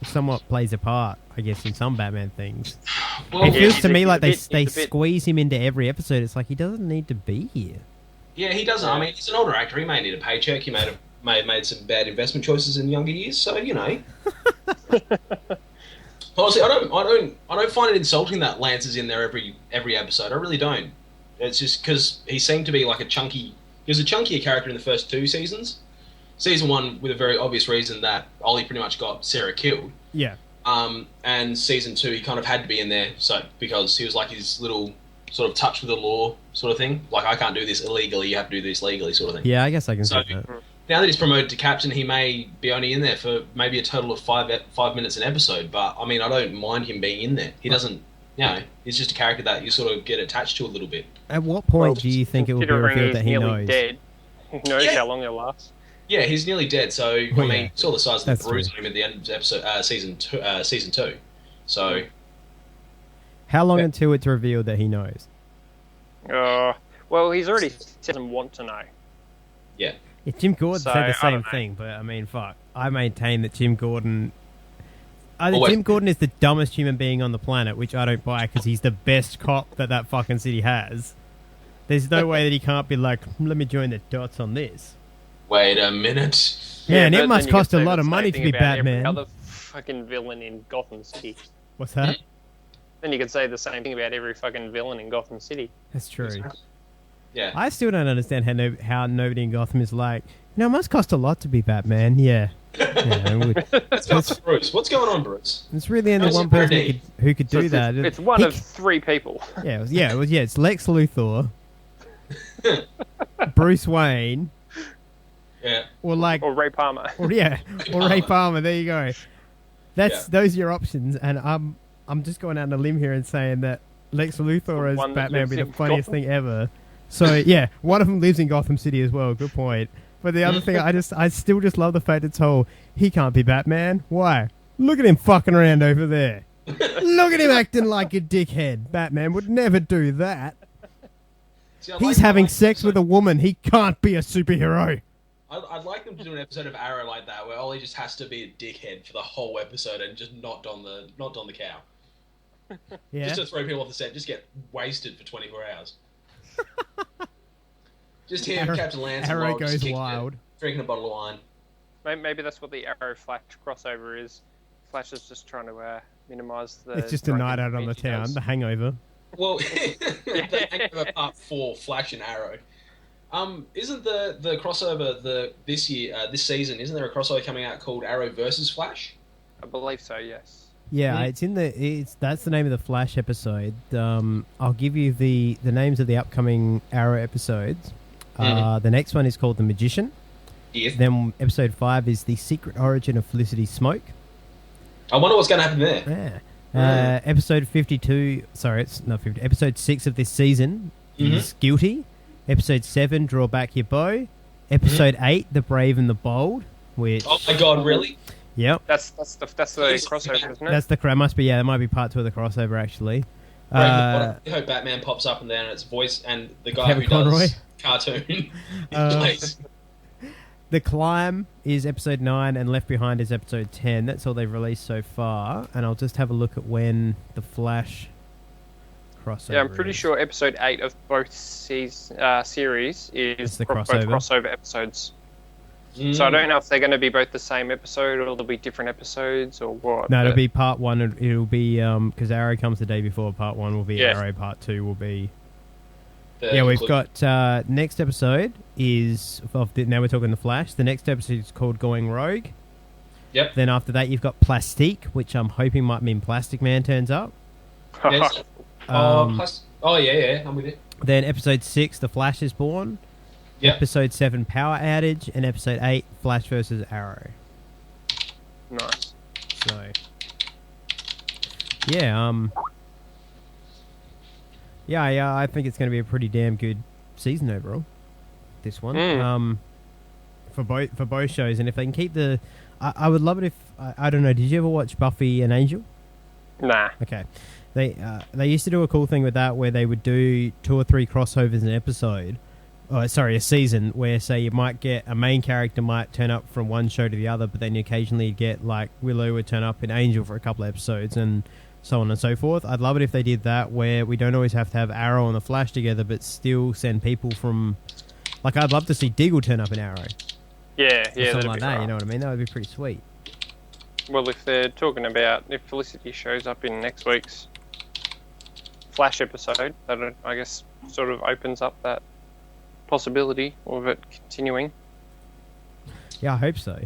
S1: somewhat plays a part, I guess, in some Batman things. Well, it feels to me like they squeeze him into every episode. It's like he doesn't need to be here.
S3: Yeah, he doesn't. I mean, he's an older actor. He may need a paycheck. He may have made some bad investment choices in younger years. So Honestly, I don't find it insulting that Lance is in there every episode. I really don't. It's just because he seemed to be like he was a chunkier character in the first 2 seasons. Season 1 with a very obvious reason that Ollie pretty much got Sarah killed.
S1: Yeah.
S3: And season 2 he kind of had to be in there because he was like his little sort of touch with the law sort of thing. Like, I can't do this illegally, you have to do this legally sort of thing.
S1: Yeah, I guess I can see that.
S3: Now that he's promoted to captain, he may be only in there for maybe a total of 5 minutes an episode, but I mean, I don't mind him being in there. He doesn't, he's just a character that you sort of get attached to a little bit.
S1: At what point do you think it will be revealed that he knows?
S2: Dead. Who knows how long he'll last?
S3: Yeah, he's nearly dead, so, you saw the size of the bruise on him at the end of episode, season 2. So...
S1: How long until it's revealed that he knows?
S2: Well, he's already said him want to know.
S3: Yeah.
S1: If Jim Gordon said the same thing, but I mean, fuck. I maintain that Jim Gordon... Jim Gordon is the dumbest human being on the planet, which I don't buy because he's the best cop that fucking city has. There's no way that he can't be like, let me join the dots on this.
S3: Wait a minute.
S1: Yeah, and it must cost a lot of money to be Batman.
S2: Every other fucking villain in Gotham City.
S1: What's that?
S2: Then you could say the same thing about every fucking villain in Gotham City.
S1: That's true.
S3: Yeah.
S1: I still don't understand how nobody in Gotham is like, it must cost a lot to be Batman. Yeah.
S3: That's Bruce. What's going on, Bruce?
S1: It's really only one person who could do that.
S2: It's one of 3 people.
S1: It's Lex Luthor, Bruce Wayne.
S3: Yeah.
S2: Or Ray Palmer.
S1: Or Ray Palmer. There you go. Those are your options, and I'm just going out on a limb here and saying that Lex Luthor as Batman would be the funniest thing ever. So yeah, one of them lives in Gotham City as well. Good point. But the other thing, I still just love the fact it's he can't be Batman. Why? Look at him fucking around over there. Look at him acting like a dickhead. Batman would never do that. See, he's having sex with a woman. He can't be a superhero.
S3: I'd like them to do an episode of Arrow like that, where Ollie just has to be a dickhead for the whole episode and just not on the cow.
S1: Yeah.
S3: Just to throw people off the set, just get wasted for 24 hours. Just him, Captain Lance,
S1: Arrow goes wild,
S3: drinking a bottle of wine.
S2: Maybe that's what the Arrow Flash crossover is. Flash is just trying to minimise the...
S1: It's just a night out on the town, the hangover.
S3: Well, the hangover part 4, Flash and Arrow. Isn't the crossover this season? Isn't there a crossover coming out called Arrow versus Flash?
S2: I believe so. Yes.
S1: Yeah, that's the name of the Flash episode. I'll give you the names of the upcoming Arrow episodes. The next one is called The Magician.
S3: Yes.
S1: Then episode 5 is The Secret Origin of Felicity Smoke.
S3: I wonder what's going to happen there.
S1: Yeah. Episode 52. Sorry, it's not 50. Episode 6 of this season is Guilty. Episode 7, Draw Back Your Bow. Episode 8, The Brave and the Bold. Which...
S3: Oh my god, really?
S1: Yep.
S2: That's the crossover, isn't it?
S1: That's the must be. Yeah, that might be part 2 of the crossover actually.
S3: I hope Batman pops up in there and it's voice and the guy
S1: Kevin
S3: who
S1: Conroy.
S3: does cartoon.
S1: The Climb is episode 9 and Left Behind is episode 10. That's all they've released so far. And I'll just have a look at when the Flash crossover.
S2: Yeah, I'm pretty sure episode 8 of both series is
S1: the
S2: both
S1: crossover.
S2: crossover episodes. So I don't know if they're going to be both the same episode or they'll be different episodes or what.
S1: No, it'll be part 1. It'll be because Arrow comes the day before. Part 1 will be Arrow. Part 2 will be. We've got next episode is now we're talking the Flash. The next episode is called Going Rogue.
S3: Yep.
S1: Then after that you've got Plastique, which I'm hoping might mean Plastic Man turns up.
S3: Yes. I'm with you.
S1: Then episode 6, The Flash is Born.
S3: Yep.
S1: Episode 7, Power Outage, and episode 8, Flash versus Arrow.
S2: Nice.
S1: So, yeah, I think it's going to be a pretty damn good season overall. This one, for both shows, and if they can keep the, I would love it if I don't know. Did you ever watch Buffy and Angel?
S2: Nah.
S1: Okay, they used to do a cool thing with that where they would do 2 or 3 crossovers in an episode. A season where, say, you might get a main character might turn up from one show to the other, but then you occasionally get, like, Willow would turn up in Angel for a couple of episodes and so on and so forth. I'd love it if they did that, where we don't always have to have Arrow and the Flash together, but still send people from... Like, I'd love to see Diggle turn up in Arrow.
S2: Yeah,
S1: something like that, you know what I mean? That would be pretty sweet.
S2: Well, if they're talking about... If Felicity shows up in next week's Flash episode, that, I guess, sort of opens up that possibility of it continuing.
S1: Yeah, I hope so.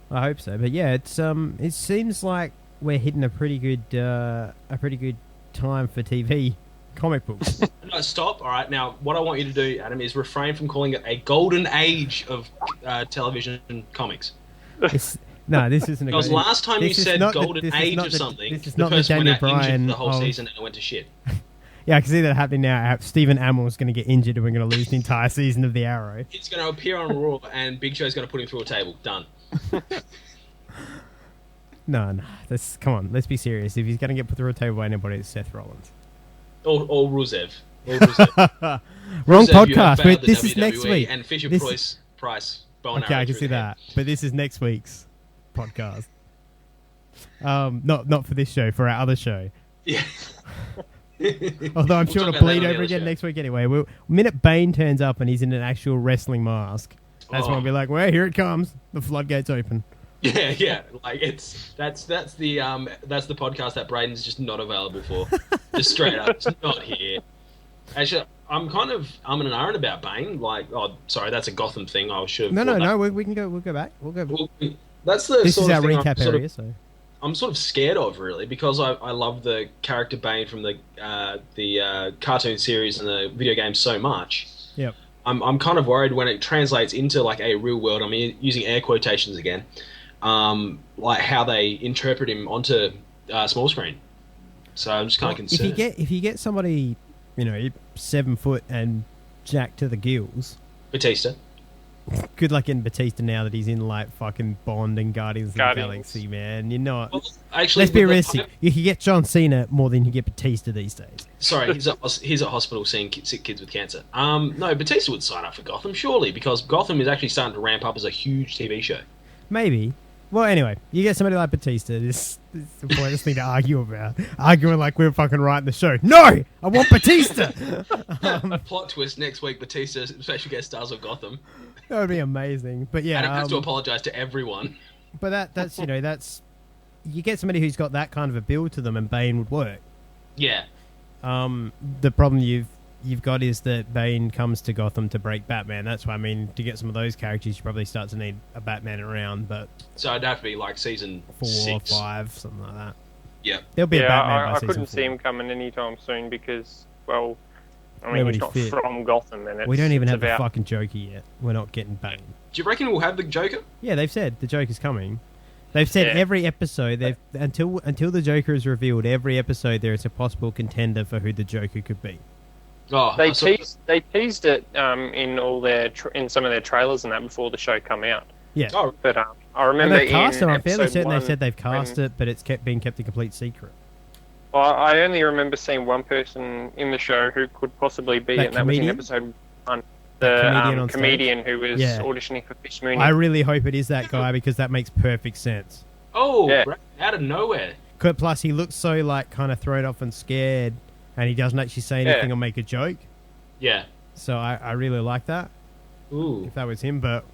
S1: But yeah, it's it seems like we're hitting a pretty good time for TV comic books.
S3: No, stop. All right, now what I want you to do, Adam, is refrain from calling it a golden age of television and comics.
S1: This isn't.
S3: Because last time you said golden age of something, the person went out injured for the whole season and it went to shit.
S1: Yeah, I can see that happening now. Stephen Amell's going to get injured and we're going to lose the entire season of The Arrow.
S3: He's going to appear on Raw and Big Show's going to put him through a table. Done.
S1: No. Come on, let's be serious. If he's going to get put through a table by anybody, it's Seth Rollins.
S3: Or Rusev.
S1: Wrong podcast, but this is next week.
S3: And Fisher Price.
S1: Okay, I can see that. But this is next week's podcast. Not for this show, for our other show.
S3: Yeah.
S1: Although I'm sure it'll bleed over again next week anyway. Minute Bane turns up and he's in an actual wrestling mask, that's when we'll be like, well, here it comes. The floodgates open.
S3: Yeah. Like that's the podcast that Braden's just not available for. Just straight up, it's not here. Actually, I'm kind of and ahhing about Bane. Like, oh, sorry, that's a Gotham thing. I should have.
S1: No. We can go. We'll go back. We'll go.
S3: Well, that's the.
S1: This
S3: sort
S1: is
S3: of
S1: our
S3: thing
S1: recap area. So
S3: I'm sort of scared of, really, because I love the character Bane from the cartoon series and the video game so much.
S1: Yep.
S3: I'm kind of worried when it translates into like a real world. I mean, using air quotations again, like how they interpret him onto small screen. So I'm just kind of concerned.
S1: If you get somebody, 7 foot and jacked to the gills,
S3: Batista.
S1: Good luck getting Batista now that he's in like fucking Bond and Guardians of the Galaxy, man. You're not. Well,
S3: actually,
S1: let's be realistic. You can get John Cena more than you get Batista these days.
S3: Sorry, he's at hospital seeing sick kids with cancer. No, Batista would sign up for Gotham, surely, because Gotham is actually starting to ramp up as a huge TV show.
S1: Maybe. Well, anyway, you get somebody like Batista. This is the pointless thing to argue about. Arguing like we're fucking writing the show. No! I want Batista!
S3: Plot twist next week, Batista, special guest stars of Gotham.
S1: That would be amazing. But yeah,
S3: Adam has to apologise to everyone.
S1: But that's you get somebody who's got that kind of a build to them, and Bane would work.
S3: Yeah.
S1: The problem you've got is that Bane comes to Gotham to break Batman. That's why, to get some of those characters, you probably start to need a Batman around. But
S3: so it'd have to be like season
S1: 4
S3: 6.
S1: or 5, something like that.
S3: Yeah.
S1: There'll be a Batman by
S2: I
S1: season
S2: couldn't
S1: 4.
S2: see him coming anytime soon because, he's not from Gotham. And
S1: we don't even have the fucking Joker yet. We're not getting Bane.
S3: Do you reckon we'll have the Joker?
S1: Yeah, they've said the Joker's coming. They've said every episode, until the Joker is revealed, every episode there is a possible contender for who the Joker could be.
S2: Oh, they teased it in all their in some of their trailers and that before the show come out.
S1: Yeah,
S2: but I remember
S1: I'm fairly certain they said they've cast it, but it's being kept a complete secret.
S2: Well, I only remember seeing one person in the show who could possibly be it, and that was in episode 1. The comedian who was auditioning for Fish Mooney.
S1: I really hope it is that guy because that makes perfect sense.
S3: Oh, out of nowhere.
S1: Plus, he looks so like kind of thrown off and scared, and he doesn't actually say anything or make a joke.
S3: Yeah.
S1: So I really like that.
S3: Ooh.
S1: If that was him, but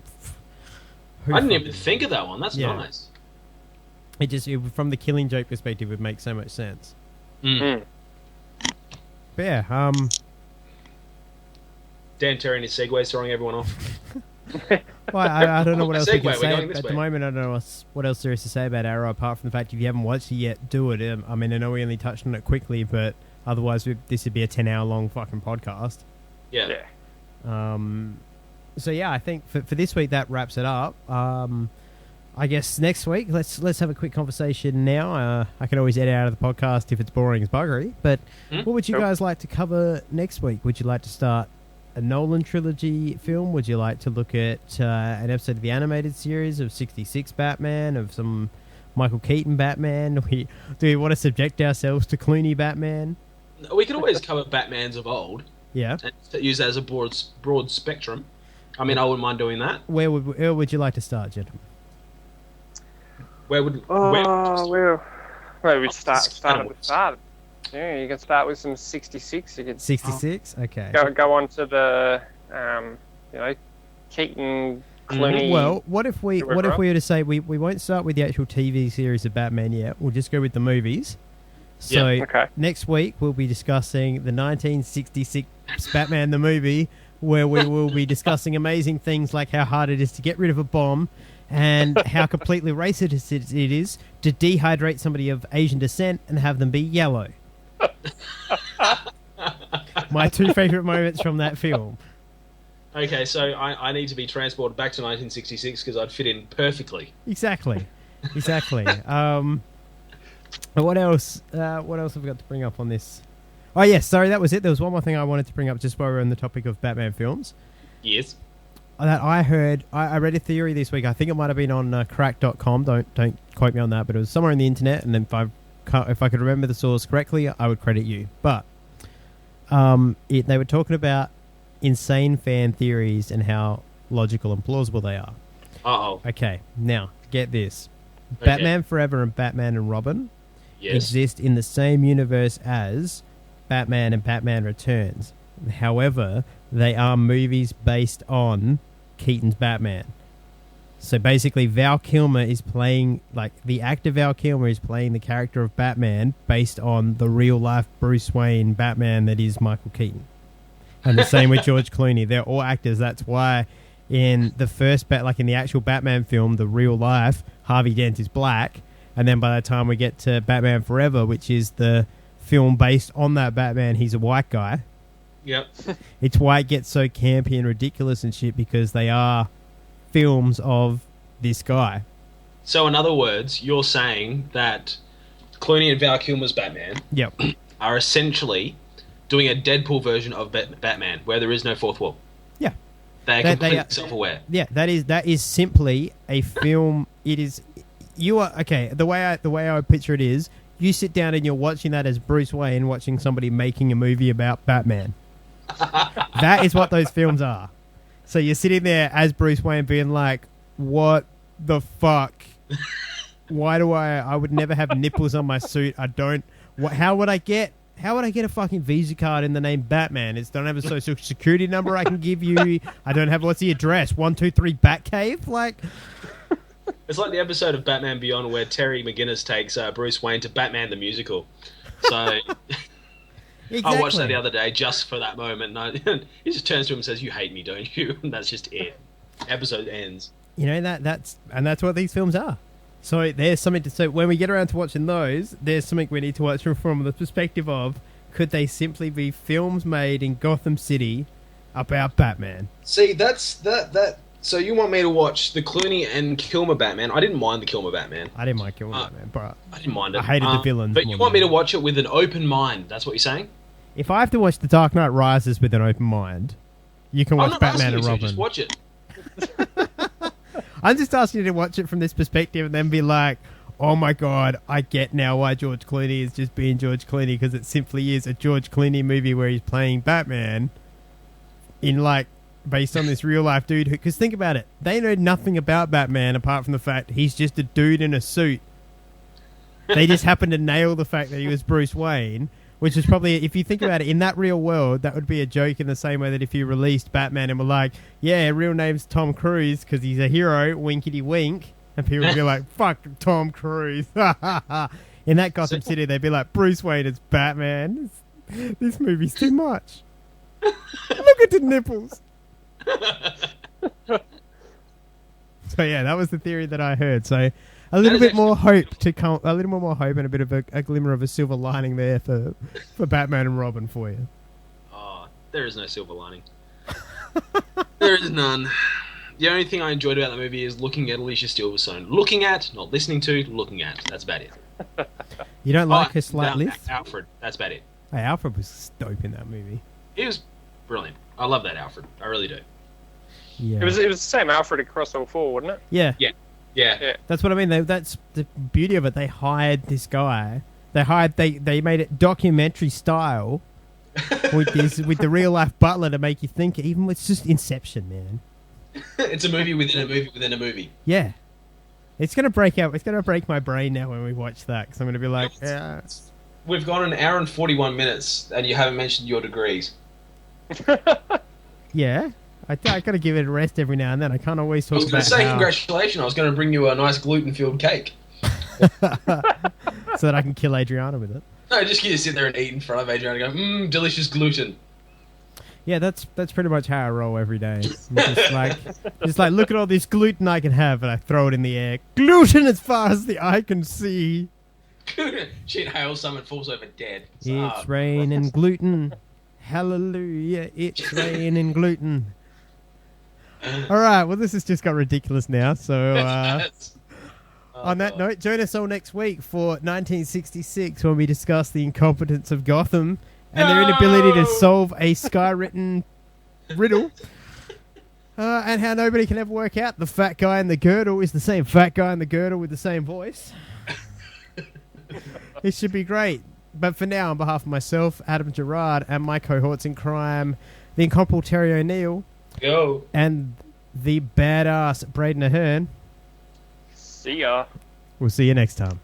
S3: I didn't even think of that one. That's nice.
S1: From the Killing Joke perspective, it would make so much sense.
S3: Mm.
S1: But yeah,
S3: Dan Terry and his Segway's throwing everyone off.
S1: Well, I don't know what else we can say. At the moment, I don't know what else there is to say about Arrow, apart from the fact if you haven't watched it yet, do it. I mean, I know we only touched on it quickly, but otherwise this would be a 10-hour-long fucking podcast.
S3: Yeah.
S1: So yeah, I think for this week, that wraps it up. I guess next week, let's have a quick conversation now. I can always edit out of the podcast if it's boring as buggery, but what would you guys like to cover next week? Would you like to start a Nolan trilogy film? Would you like to look at an episode of the animated series of 66 Batman, of some Michael Keaton Batman? Do we want to subject ourselves to Clooney Batman?
S3: We can always cover Batmans of old.
S1: Yeah.
S3: And use that as a broad spectrum. I mean, I wouldn't mind doing that.
S1: Where would you like to start, gentlemen?
S2: Where we start at the start. Yeah, you can start with some 66. You could
S1: 66. Okay.
S2: Go on to the Keaton, Clooney.
S1: Well, what if we were to say we won't start with the actual TV series of Batman yet? We'll just go with the movies. So next week we'll be discussing the 1966 Batman the movie, where we will be discussing amazing things like how hard it is to get rid of a bomb, and how completely racist it is to dehydrate somebody of Asian descent and have them be yellow. My two favourite moments from that film.
S3: Okay, so I need to be transported back to 1966 because I'd fit in perfectly.
S1: Exactly. What else have we got to bring up on this? Oh, yes, sorry, that was it. There was one more thing I wanted to bring up just while we're on the topic of Batman films.
S3: Yes.
S1: That I heard, I read a theory this week. I think it might have been on crack.com. Don't quote me on that, but it was somewhere on the internet, and if I could remember the source correctly, I would credit you. But they were talking about insane fan theories and how logical and plausible they are.
S3: Uh-oh.
S1: Okay, now, get this. Okay. Batman Forever and Batman and Robin exist in the same universe as Batman and Batman Returns. However, they are movies based on Keaton's Batman. So basically, Val Kilmer is playing, the actor Val Kilmer is playing the character of Batman based on the real-life Bruce Wayne Batman that is Michael Keaton. And the same with George Clooney. They're all actors. That's why in the first, in the actual Batman film, the real life, Harvey Dent is black. And then by the time we get to Batman Forever, which is the film based on that Batman, he's a white guy.
S3: Yep.
S1: It's why it gets so campy and ridiculous and shit, because they are films of this guy.
S3: So in other words, you're saying that Clooney and Val Kilmer's Batman are essentially doing a Deadpool version of Batman, where there is no fourth wall.
S1: Yeah.
S3: They're completely self-aware.
S1: Yeah, that is simply a film. It is... You are... Okay, the way I would picture it is, you sit down and you're watching that as Bruce Wayne watching somebody making a movie about Batman. That is what those films are. So you're sitting there as Bruce Wayne being like, what the fuck? Why do I would never have nipples on my suit. How would I get a fucking Visa card in the name Batman? I don't have a social security number I can give you. I don't have, what's the address? 123 Batcave?
S3: It's like the episode of Batman Beyond where Terry McGinnis takes Bruce Wayne to Batman the Musical. So exactly. I watched that the other day just for that moment. And he just turns to him and says, "You hate me, don't you?" And that's just it. Episode ends. You know, that's what these films are. So there's something to say. When we get around to watching those, there's something we need to watch from the perspective of, could they simply be films made in Gotham City about Batman? See, that So you want me to watch the Clooney and Kilmer Batman? I didn't mind the Kilmer Batman.
S1: I didn't mind Kilmer Batman, but
S3: I didn't mind it.
S1: I hated the villains.
S3: But you want me to watch it with an open mind? That's what you're saying?
S1: If I have to watch The Dark Knight Rises with an open mind, you can watch Batman and Robin.
S3: Just watch it.
S1: I'm just asking you to watch it from this perspective and then be like, oh my god, I get now why George Clooney is just being George Clooney, because it simply is a George Clooney movie where he's playing Batman in like based on this real life dude. Because think about it, they know nothing about Batman apart from the fact he's just a dude in a suit. They just happened to nail the fact that he was Bruce Wayne, which is probably, if you think about it, in that real world, that would be a joke in the same way that if you released Batman and were like, yeah, real name's Tom Cruise because he's a hero, winkety wink, and people would be like, fuck Tom Cruise. In that Gotham City, they'd be like, Bruce Wayne is Batman. This movie's too much. Look at the nipples. So yeah, that was the theory that I heard. So a little bit more hope to come, a little more hope and a bit of a glimmer of a silver lining there for Batman and Robin for you.
S3: Oh, there is no silver lining. There is none. The only thing I enjoyed about the movie is looking at Alicia Silverstone. Looking at, not listening to, looking at. That's about it.
S1: You don't like her slight lift?
S3: Alfred. That's about it.
S1: Hey, Alfred was dope in that movie.
S3: He was brilliant. I love that Alfred. I really do.
S2: Yeah. It was the same Alfred across all four, wasn't it?
S1: Yeah.
S3: Yeah.
S1: That's what I mean. That's the beauty of it. They hired this guy. They made it documentary style with the real life butler to make you think. Even it's just Inception, man.
S3: It's a movie within a movie within a movie.
S1: Yeah. It's gonna break out. It's gonna break my brain now when we watch that, because I'm gonna be like, yeah.
S3: We've gone an hour and 41 minutes, and you haven't mentioned your degrees.
S1: Yeah. I got to give it a rest every now and then. I can't always talk about.
S3: I was going to say congratulations. I was going to bring you a nice gluten-filled cake,
S1: so that I can kill Adriana with it.
S3: No, just get to sit there and eat in front of Adriana, and go, delicious gluten.
S1: Yeah, that's pretty much how I roll every day. Just like, look at all this gluten I can have, and I throw it in the air. Gluten as far as the eye can see.
S3: She inhales some and falls over dead.
S1: It's raining gluten. Hallelujah! It's raining gluten. All right, well, this has just got ridiculous now. So, on that note, join us all next week for 1966 when we discuss the incompetence of Gotham and their inability to solve a skywritten riddle, and how nobody can ever work out the fat guy in the girdle is the same fat guy in the girdle with the same voice. It should be great. But for now, on behalf of myself, Adam Gerard, and my cohorts in crime, the incomparable Terry O'Neill, and the badass Braden Ahern.
S2: See ya.
S1: We'll see you next time.